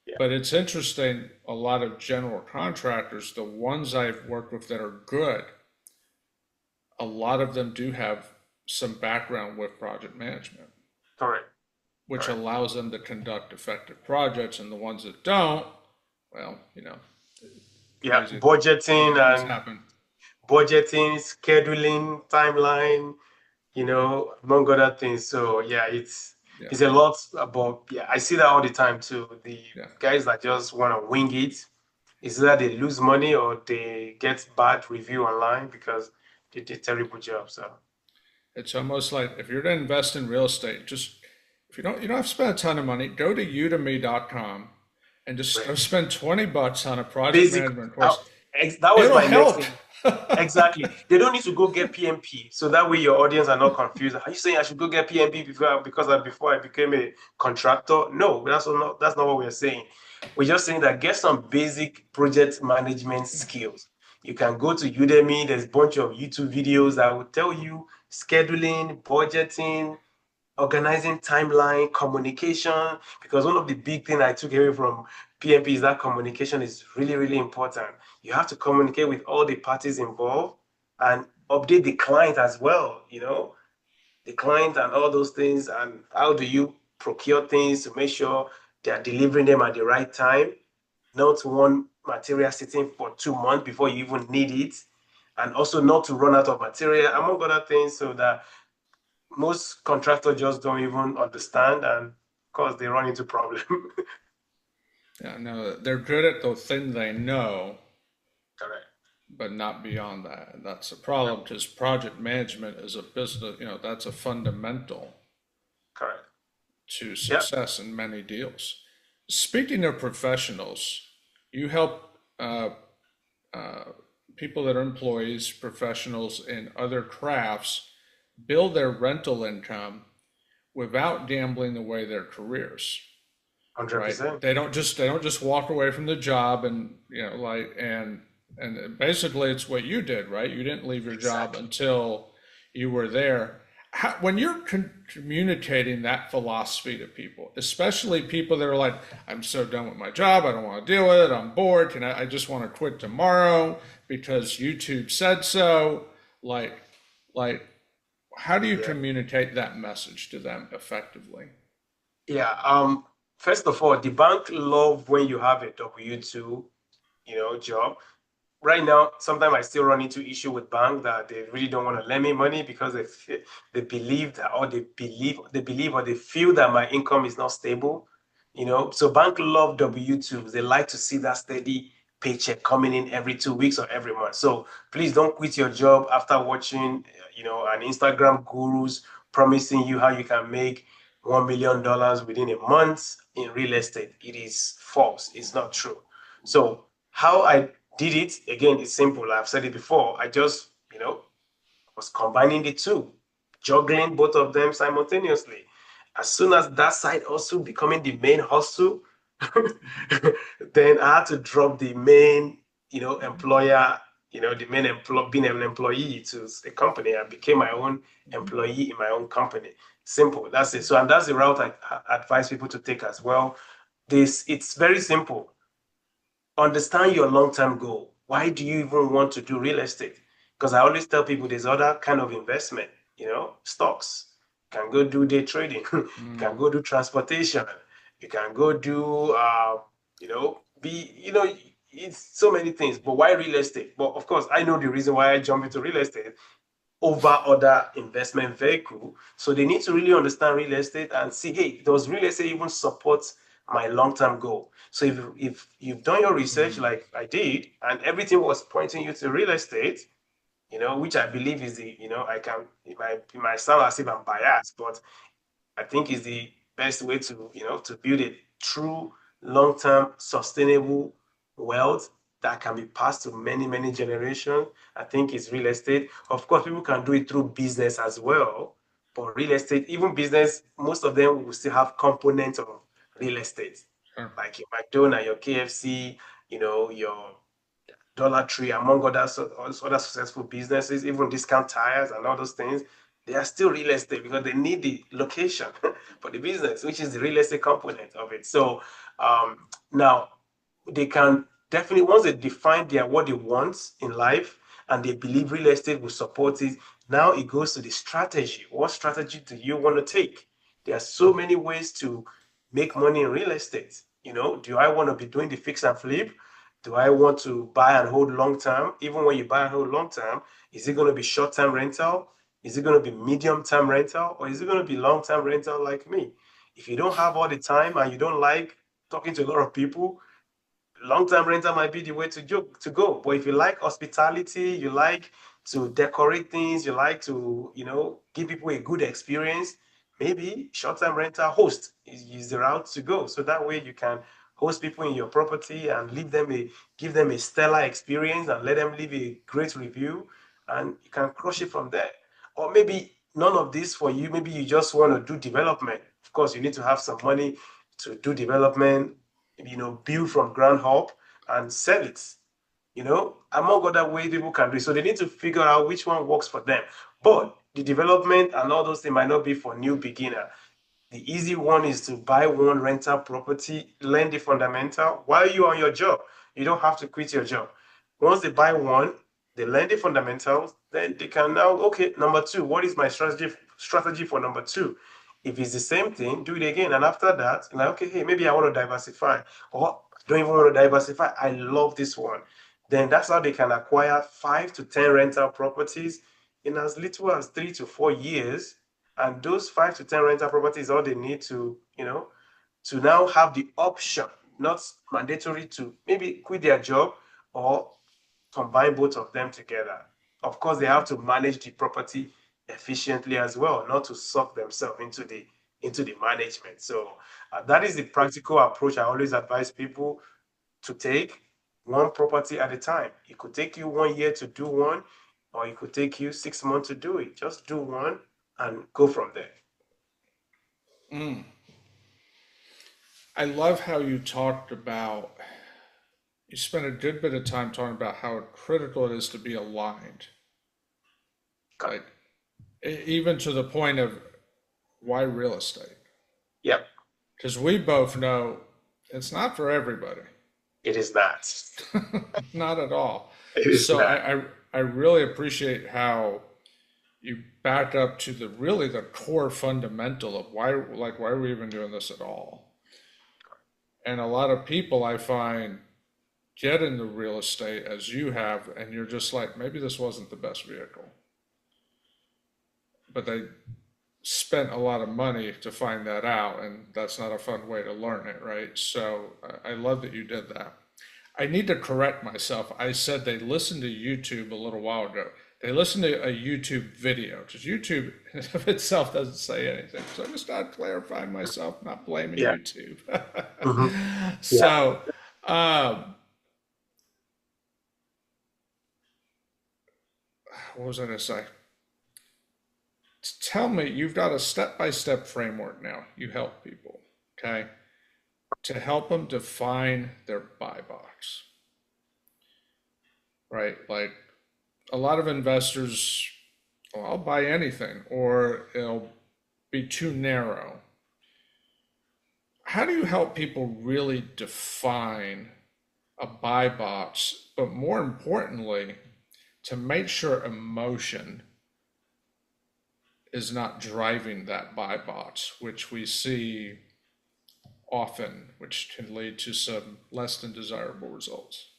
Yeah. but it's interesting. A lot of general contractors, the ones I've worked with that are good, a lot of them do have some background with project management, Correct. which Correct. allows them to conduct effective projects. And the ones that don't, well, Yeah, crazy things happen. budgeting, scheduling, timeline, among other things. So yeah, Yeah, it's a lot about yeah, I see that all the time too. The yeah. guys that just want to wing it, is that they lose money or they get bad review online because they did terrible job. So It's almost like if you're to invest in real estate, just if you don't have to spend a ton of money, go to udemy.com and just go right. spend $20 on a project Basic management course. that was It'll my next help. thing. Exactly. They don't need to go get PMP. So that way your audience are not confused. Are you saying I should go get PMP before I became a contractor? No, that's not what we're saying. We're just saying that get some basic project management skills. You can go to Udemy, there's a bunch of YouTube videos that will tell you scheduling, budgeting, organizing timeline, communication, because one of the big things I took away from PMP is that communication is really, really important. You have to communicate with all the parties involved and update the client as well, the client and all those things. And how do you procure things to make sure they are delivering them at the right time, not one material sitting for 2 months before you even need it, and also not to run out of material, among other things, so that most contractors just don't even understand, and of course they run into problem. Yeah, no, they're good at the thing they know, Correct. but not beyond that. And that's a problem because project management is a business, that's a fundamental Correct. to Yeah. success in many deals. Speaking of professionals, you help uh, people that are employees, professionals in other crafts build their rental income without gambling away their careers, right? 100%. They don't just walk away from the job and and basically it's what you did, right? You didn't leave your job Exactly. until you were there. When you're communicating that philosophy to people, especially people that are like, I'm so done with my job, I don't want to deal with it, I'm bored, I just want to quit tomorrow because YouTube said so. Like, like, how do you Yeah. communicate that message to them effectively? Yeah. First of all, the bank love when you have a W-2, job. Right now, sometimes I still run into issue with bank that they really don't want to lend me money because they believe that, or they believe or they feel that my income is not stable. So bank love W-2s. They like to see that steady paycheck coming in every 2 weeks or every month. So please don't quit your job after watching, an Instagram gurus promising you how you can make $1 million within a month in real estate. It is false. It's not true. So how I did it, again, it's simple. I've said it before. I just, was combining the two, juggling both of them simultaneously. As soon as that side hustle becoming the main hustle, then I had to drop the main, employer, the main being an employee to a company. I became my own employee in my own company. Simple. That's it. So, and that's the route I advise people to take as well. It's very simple. Understand your long-term goal. Why do you even want to do real estate? Because I always tell people there's other kind of investment, stocks. You can go do day trading. You can Mm. go do transportation. You can go do, it's so many things. But why real estate? But of course, I know the reason why I jumped into real estate over other investment vehicle. So they need to really understand real estate and see, hey, does real estate even support my long-term goal? So if you've done your research Mm. like I did, and everything was pointing you to real estate, which I believe is it might sound as if I'm biased, but I think is the best way to build a true long-term sustainable wealth that can be passed to many, many generations. I think it's real estate. Of course, people can do it through business as well, but real estate, even business, most of them will still have components of real estate, Sure. like your McDonald's, your KFC, your Dollar Tree, among other successful businesses, even discount tires and all those things, they are still real estate because they need the location for the business, which is the real estate component of it. So now they can definitely, once they define what they want in life and they believe real estate will support it, now it goes to the strategy. What strategy do you want to take? There are so many ways to make money in real estate. Do I want to be doing the fix and flip? Do I want to buy and hold long term? Even when you buy and hold long term, is it going to be short term rental? Is it going to be medium term rental? Or is it going to be long term rental like me? If you don't have all the time and you don't like talking to a lot of people, long-term rental might be the way to go. But if you like hospitality, you like to decorate things, you like to, give people a good experience, maybe short-term rental host is the route to go. So that way you can host people in your property and give them a stellar experience and let them leave a great review, and you can crush it from there. Or maybe none of this for you. Maybe you just want to do development. Of course, you need to have some money to do development, build from ground up and sell it. Among other ways people can do it. So they need to figure out which one works for them. But the development and all those things might not be for new beginner. The easy one is to buy one rental property, learn the fundamental while you're on your job. You don't have to quit your job. Once they buy one, they learn the fundamentals, then they can now, okay, number two, what is my strategy for number two? If it's the same thing, do it again. And after that, like, okay, hey, maybe I want to diversify. Or I don't even want to diversify. I love this one. Then that's how they can acquire 5 to 10 rental properties in as little as 3 to 4 years. And those 5 to 10 rental properties, all they need to now have the option, not mandatory, to maybe quit their job or combine both of them together. Of course, they have to manage the property efficiently as well, not to suck themselves into the management. So that is the practical approach I always advise people to take, one property at a time. It could take you 1 year to do one, or it could take you 6 months to do it. Just do one and go from there. Mm. I love how you spent a good bit of time talking about how critical it is to be aligned. Like, even to the point of why real estate? Yep, Because we both know it's not for everybody. it is not. Not at all. It is So not. I really appreciate how you back up to the core fundamental of why are we even doing this at all? And a lot of people I find get into real estate as you have, and you're just like, maybe this wasn't the best vehicle. But they spent a lot of money to find that out, and that's not a fun way to learn it, right? So I love that you did that. I need to correct myself. I said they listened to YouTube a little while ago. They listened to a YouTube video because YouTube of itself doesn't say anything. So I just got to clarify myself, not blaming Yeah. YouTube. Mhm. Yeah. So, um, what was I going to say? Tell me, you've got a step-by-step framework now. You help people, okay, to help them define their buy box, right? Like a lot of investors, well, I'll buy anything, or it'll be too narrow. How do you help people really define a buy box, but more importantly, to make sure emotion is not driving that buy box, which we see often, which can lead to some less than desirable results?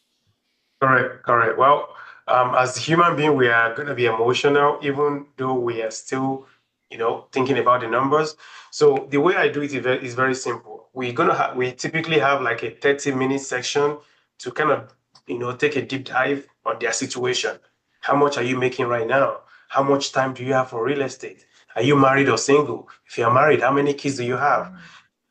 Correct, correct. Well, as a human being, we are going to be emotional, even though we are still, thinking about the numbers. So the way I do it is very simple. We typically have like a 30-minute section to kind of, take a deep dive on their situation. How much are you making right now? How much time do you have for real estate? Are you married or single? If you're married, how many kids do you have?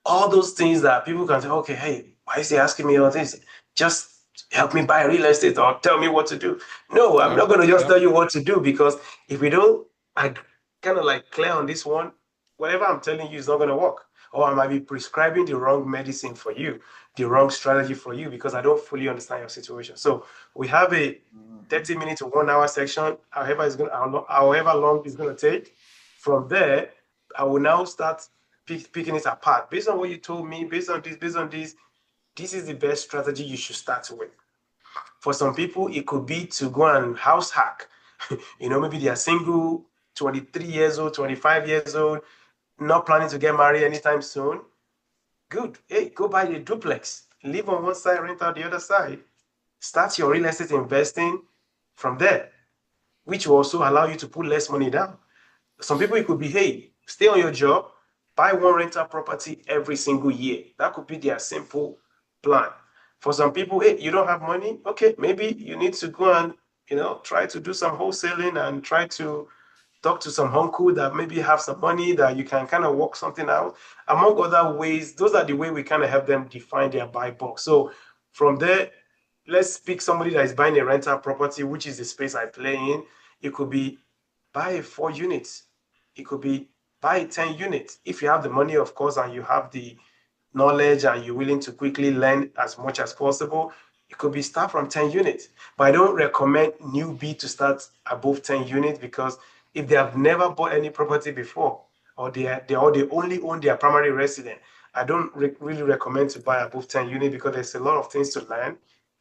All those things that people can say, okay, hey, why is he asking me all this? Just help me buy real estate or tell me what to do. No, I'm not Yep, going to just tell yep. you what to do, because if we don't, I kind of like clear on this one, whatever I'm telling you is not going to work. Or I might be prescribing the wrong medicine for you, the wrong strategy for you, because I don't fully understand your situation. So we have a 30-minute to 1 hour section, however long it's going to take. From there, I will now start picking it apart. Based on what you told me, based on this, this is the best strategy you should start with. For some people, it could be to go and house hack. Maybe they are single, 23 years old, 25 years old, not planning to get married anytime soon. Good. Hey, go buy a duplex. Live on one side, rent out the other side. Start your real estate investing from there, which will also allow you to put less money down. Some people, it could be, hey, stay on your job, buy one rental property every single year. That could be their simple plan. For some people, hey, you don't have money. Okay, maybe you need to go and try to do some wholesaling and try to talk to some uncle that maybe have some money that you can kind of work something out. Among other ways, those are the way we kind of help them define their buy box. So from there, let's pick somebody that is buying a rental property, which is the space I play in. It could be buy a 4 units. It could be buy a 10 units. If you have the money, of course, and you have the knowledge and you're willing to quickly learn as much as possible, it could be start from 10 units. But I don't recommend newbie to start above 10 units because if they have never bought any property before or they only own their primary residence, I don't really recommend to buy above 10 units because there's a lot of things to learn.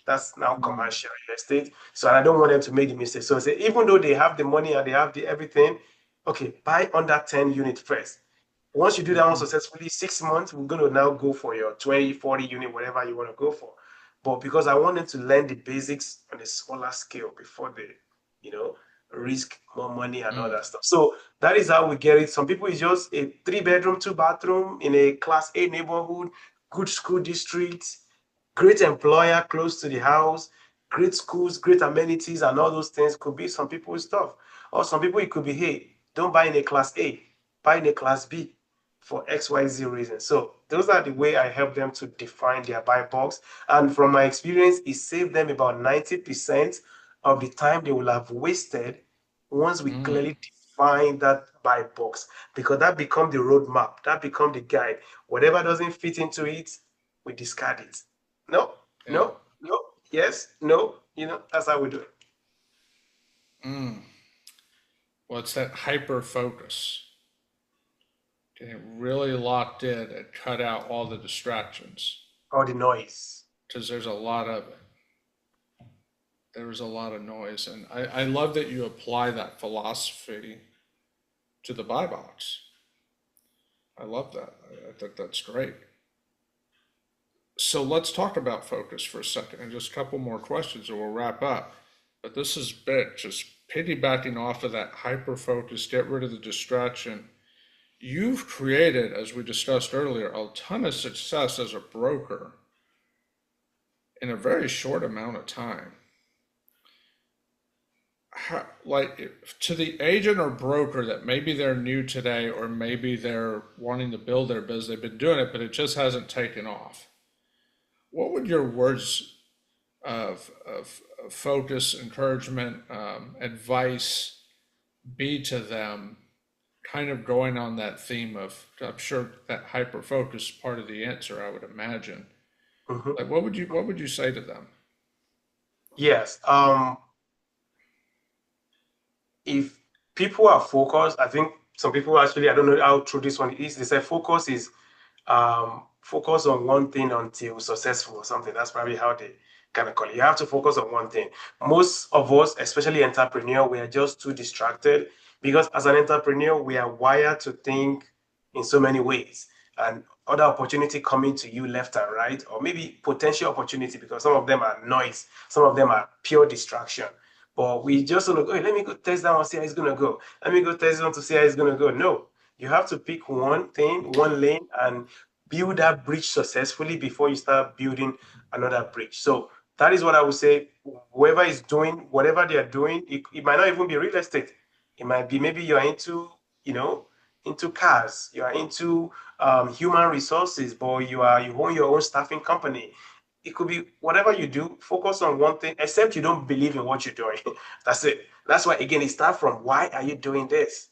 That's now Mm, commercial real estate. So I don't want them to make the mistake. So I say, even though they have the money and they have the everything, okay, buy under 10 units first. Once you do that one mhm, successfully, 6 months, we're going to now go for your 20, 40 unit, whatever you want to go for. But because I want them to learn the basics on a smaller scale before they, you know, risk more money and all mm, that stuff. So that is how we get it. Some people is just a 3 bedroom, 2 bathroom in a class A neighborhood, good school district, great employer close to the house, great schools, great amenities, and all those things could be some people's stuff. Or some people, it could be, hey, don't buy in a class A, buy in a class B for XYZ reasons. So those are the way I help them to define their buy box. And from my experience, it saved them about 90% of the time they will have wasted once we mm, clearly define that buy box, because that become the roadmap, that become the guide. Whatever doesn't fit into it, we discard it. No, yeah. no, no, yes, no, that's how we do it. Mm. Well, it's that hyper focus. Getting really locked in and cut out all the distractions All the noise. because there's a lot of it. There's a lot of noise. And I love that you apply that philosophy to the buy box. I love that. I think that's great. So let's talk about focus for a second and just a couple more questions and we'll wrap up. But this is big, just piggybacking off of that hyper focus, get rid of the distraction. You've created, as we discussed earlier, a ton of success as a broker in a very short amount of time. Like to the agent or broker that maybe they're new today or maybe they're wanting to build their business, they've been doing it, but it just hasn't taken off. What would your words of focus, encouragement, advice be to them, kind of going on that theme of, I'm sure that hyper focus is part of the answer, I would imagine. Mhm. Like what would you say to them? Yes. If people are focused, I think some people actually, I don't know how true this one is. They say focus is focus on one thing until successful or something. That's probably how they kind of call it. You have to focus on one thing. Most of us, especially entrepreneur, we are just too distracted because as an entrepreneur, we are wired to think in so many ways and other opportunity coming to you left and right, or maybe potential opportunity because some of them are noise, some of them are pure distraction. But we just want to go, hey, let me go test that one, see how it's gonna go. Let me go test it one to see how it's gonna go. No, you have to pick one thing, one lane, and build that bridge successfully before you start building another bridge. So that is what I would say. Whoever is doing whatever they are doing, it might not even be real estate. It might be maybe you're into, you know, into cars, you are into human resources, but you own your own staffing company. It could be whatever you do, focus on one thing, except you don't believe in what you're doing. That's it. That's why, again, it starts from why are you doing this?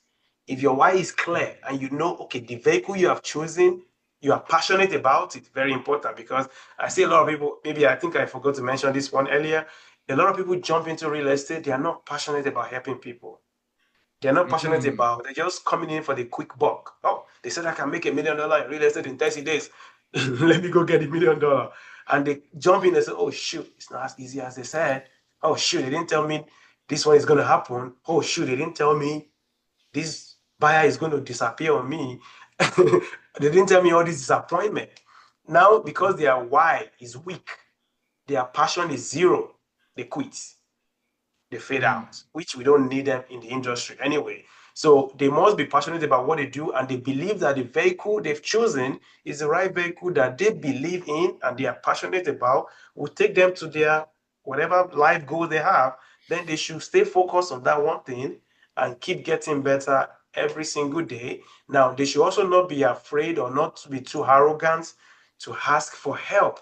If your why is clear and you know, okay, the vehicle you have chosen, you are passionate about it, very important because I see a lot of people, maybe I think I forgot to mention this one earlier. A lot of people jump into real estate, they are not passionate about helping people. They're not passionate Mm, about, they're just coming in for the quick buck. Oh, they said I can make $1 million in real estate in 30 days. Let me go get $1 million. And they jump in and say, oh, shoot, it's not as easy as they said. Oh, shoot, they didn't tell me this one is going to happen. Oh, shoot, they didn't tell me this buyer is going to disappear on me. They didn't tell me all this disappointment. Now, because their why is weak, their passion is zero, they quit, they fade mm, out, which we don't need them in the industry anyway. So they must be passionate about what they do and they believe that the vehicle they've chosen is the right vehicle that they believe in and they are passionate about, will take them to their whatever life goal they have. Then they should stay focused on that one thing and keep getting better every single day. Now, they should also not be afraid or not be too arrogant to ask for help.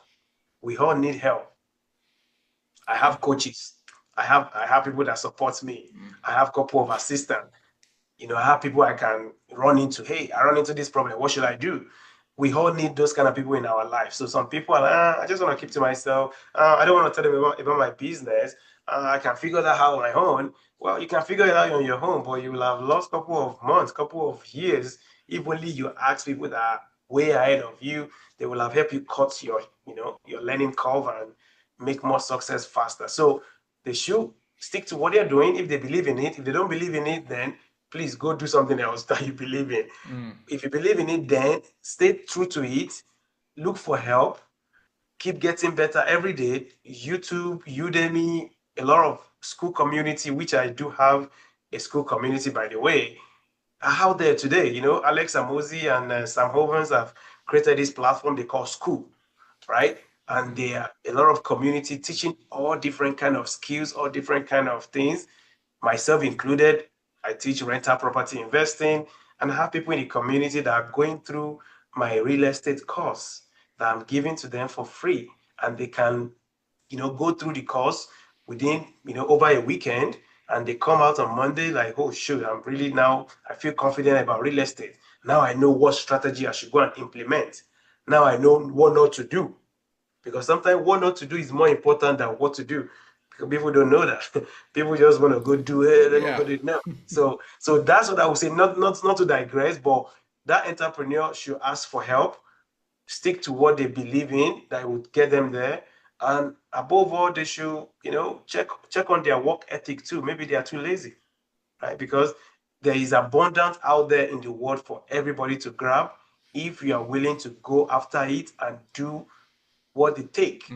We all need help. I have coaches. I have people that support me. I have a couple of assistants. I have people I can run into. Hey, I run into this problem. What should I do? We all need those kind of people in our life. So some people are like, I just want to keep to myself. I don't want to tell them about my business. I can figure that out on my own. Well, you can figure it out on your own, but you will have lost a couple of months, couple of years. If only you ask people that are way ahead of you, they will have helped you cut your learning curve and make more success faster. So they should stick to what they're doing if they believe in it. If they don't believe in it, then please go do something else that you believe in. If you believe in it, then stay true to it. Look for help. Keep getting better every day. YouTube, Udemy, a lot of school community, which I do have a school community, by the way, are out there today. Alex Amosi and Sam Hovens have created this platform they call School, right? And there are a lot of community teaching all different kind of skills, all different kind of things, myself included. I teach rental property investing, and I have people in the community that are going through my real estate course that I'm giving to them for free. And they can, go through the course within, over a weekend. And they come out on Monday like, oh, shoot, I feel confident about real estate. Now I know what strategy I should go and implement. Now I know what not to do. Because sometimes what not to do is more important than what to do. Because people don't know that. People just want to go do it. Let me Yeah. go do it now. So that's what I would say. Not to digress, but that entrepreneur should ask for help, stick to what they believe in that would get them there. And above all, they should, check on their work ethic too. Maybe they are too lazy, right? Because there is abundance out there in the world for everybody to grab if you are willing to go after it and do what it takes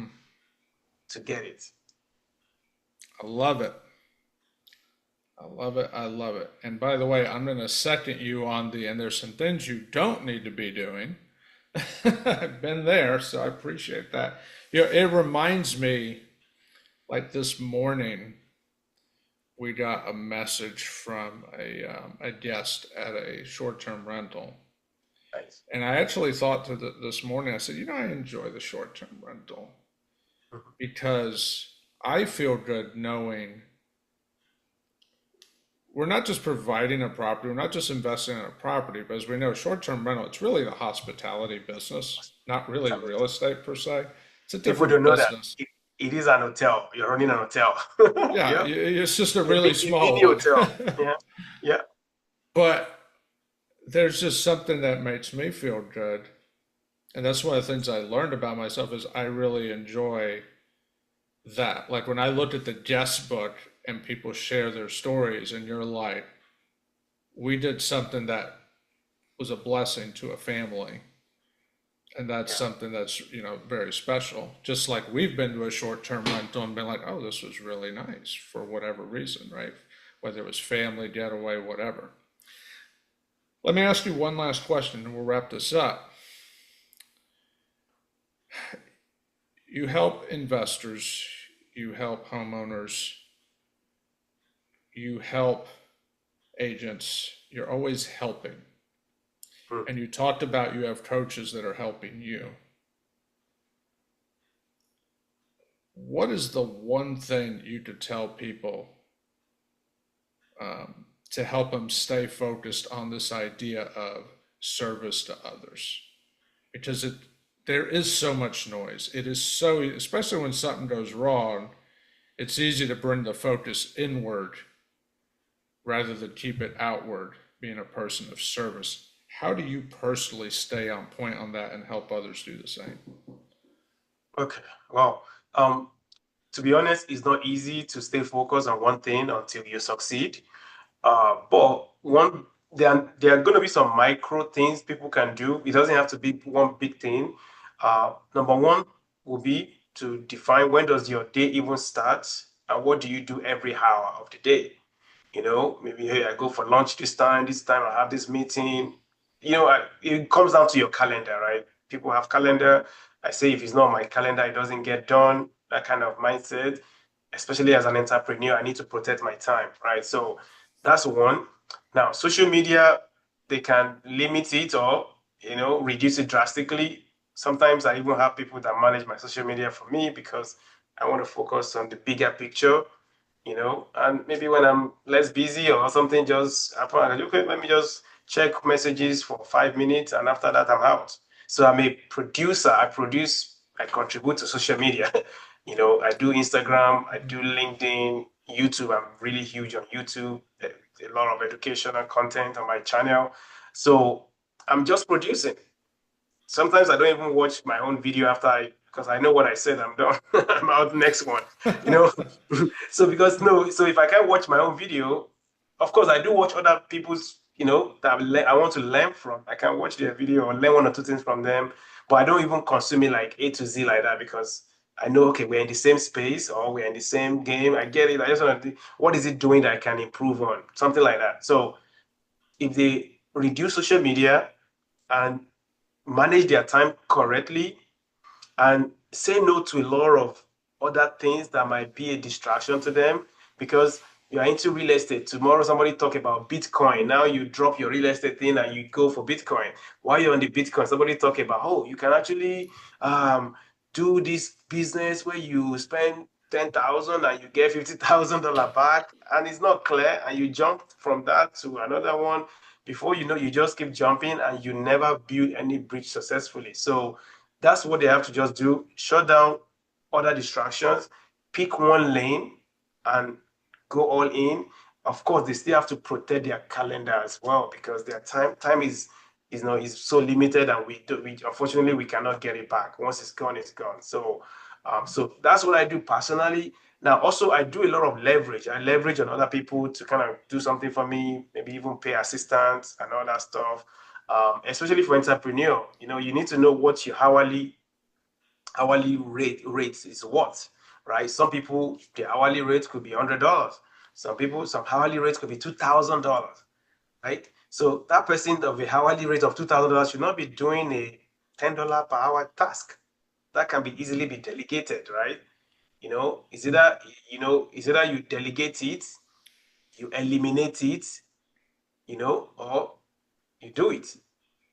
to get it. I love it. I love it. I love it. And by the way, I'm going to second you on and there's some things you don't need to be doing. I've been there, so I appreciate that. It reminds me, like this morning, we got a message from a guest at a short-term rental. Nice. And I actually thought this morning, I said, I enjoy the short-term rental Mhm. because I feel good knowing we're not just providing a property, we're not just investing in a property, but as we know, short-term rental, it's really the hospitality business, not really real estate per se. It's a People different don't know that business. it is an hotel. You're running an hotel. Yeah, Yeah, it's just a a really mini small one. hotel. Yeah, yeah, But there's just something that makes me feel good. And that's one of the things I learned about myself is I really enjoy that. Like when I look at the guest book and people share their stories and you're like, we did something that was a blessing to a family. And that's yeah. something that's, very special. Just like we've been to a short-term rental and been like, oh, this was really nice for whatever reason, right? Whether it was family, getaway, whatever. Let me ask you one last question and we'll wrap this up. You help investors, you help homeowners, you help agents, you're always helping. Mm. And you talked about you have coaches that are helping you. What is the one thing you could tell people to help them stay focused on this idea of service to others? Because there is so much noise. It is so, especially when something goes wrong, it's easy to bring the focus inward rather than keep it outward, being a person of service. How do you personally stay on point on that and help others do the same? Okay. Well, to be honest, it's not easy to stay focused on one thing until you succeed. But there are going to be some micro things people can do. It doesn't have to be one big thing. Number one will be to define when does your day even start and what do you do every hour of the day. Maybe, hey, I go for lunch this time I have this meeting. It comes down to your calendar, right? People have calendar. I say if it's not on my calendar, it doesn't get done. That kind of mindset, especially as an entrepreneur, I need to protect my time, right? So That's one. Now, social media, they can limit it or, reduce it drastically. Sometimes I even have people that manage my social media for me because I want to focus on the bigger picture, and maybe when I'm less busy or something just happen, I go, okay, let me just check messages for 5 minutes and after that I'm out. So I'm a producer. I contribute to social media. I do Instagram, I do LinkedIn, YouTube. I'm really huge on YouTube. A lot of educational content on my channel. So I'm just producing. Sometimes I don't even watch my own video after because I know what I said, I'm done. I'm out next one, you know. So because no, so if I can't watch my own video, of course I do watch other people's, that I want to learn from. I can watch their video or learn one or two things from them, but I don't even consume it like A to Z like that because I know, okay, we're in the same space or we're in the same game. I get it. I just want to, what is it doing that I can improve on? Something like that. So if they reduce social media and manage their time correctly and say no to a lot of other things that might be a distraction to them because you are into real estate. Tomorrow somebody talk about Bitcoin. Now you drop your real estate thing and you go for Bitcoin. While you're on the Bitcoin, somebody talk about, oh, you can actually do this business where you spend 10,000 and you get $50,000 back and it's not clear and you jump from that to another one. Before you know, you just keep jumping and you never build any bridge successfully. So that's what they have to just do. Shut down other distractions, pick one lane and go all in. Of course, they still have to protect their calendar as well because their time is so limited and we unfortunately we cannot get it back. Once it's gone, it's gone. So that's what I do personally. Now, also, I do a lot of leverage. I leverage on other people to kind of do something for me, maybe even pay assistants and all that stuff. Especially for entrepreneur, you need to know what your hourly rate is what, right? Some people the hourly rate could be $100. Some hourly rate could be $2,000, right? So that person of a hourly rate of $2,000 should not be doing a $10 per hour task. That can be easily be delegated, right? Is either you delegate it, you eliminate it, or you do it.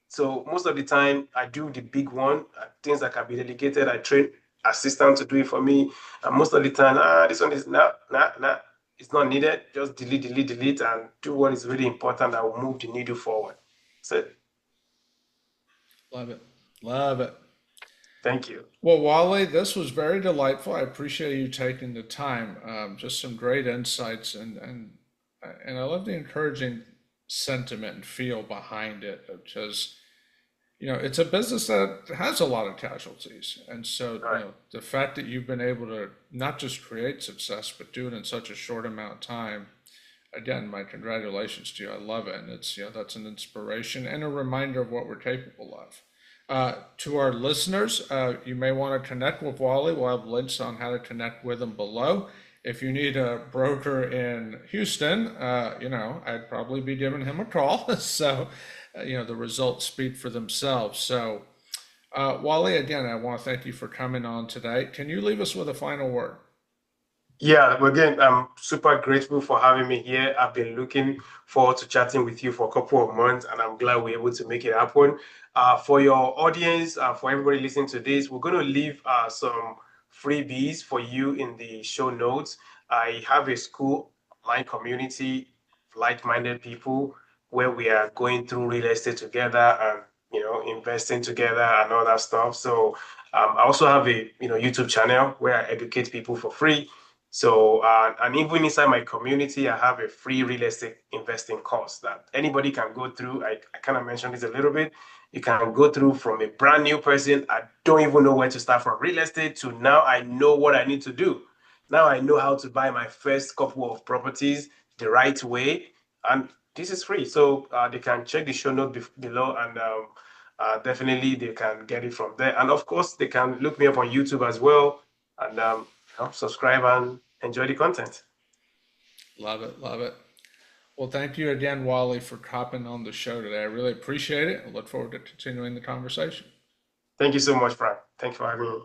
So most of the time, I do the big one, things that can be delegated. I train assistant to do it for me. And most of the time, this one is it's not needed. Just delete, delete, delete, and do what is really important that will move the needle forward. So Love it. Love it. thank you. Well, Wale, this was very delightful. I appreciate you taking the time. Just some great insights, and I love the encouraging sentiment and feel behind it. Because it's a business that has a lot of casualties, and so All right. the fact that you've been able to not just create success, but do it in such a short amount of time. Again, my congratulations to you. I love it, and it's that's an inspiration and a reminder of what we're capable of. To our listeners, you may want to connect with Wally. We'll have links on how to connect with him below. If you need a broker in Houston, I'd probably be giving him a call. So, the results speak for themselves. So, Wally, again, I want to thank you for coming on today. Can you leave us with a final word? Yeah, well, again, I'm super grateful for having me here. I've been looking forward to chatting with you for a couple of months, and I'm glad we're able to make it happen. For your audience, for everybody listening to this, we're going to leave some freebies for you in the show notes. I have a school online community, like-minded people, where we are going through real estate together and investing together and all that stuff. So I also have a YouTube channel where I educate people for free. So, and even inside my community, I have a free real estate investing course that anybody can go through. I kind of mentioned this a little bit. You can go through from a brand new person. I don't even know where to start from real estate to now I know what I need to do. Now I know how to buy my first couple of properties the right way. And this is free. So they can check the show note below and definitely they can get it from there. And of course, they can look me up on YouTube as well. And subscribe and enjoy the content. Love it. Love it. Well, thank you again, Wally, for hopping on the show today. I really appreciate it. I look forward to continuing the conversation. Thank you so much, Frank. Thank you for having me.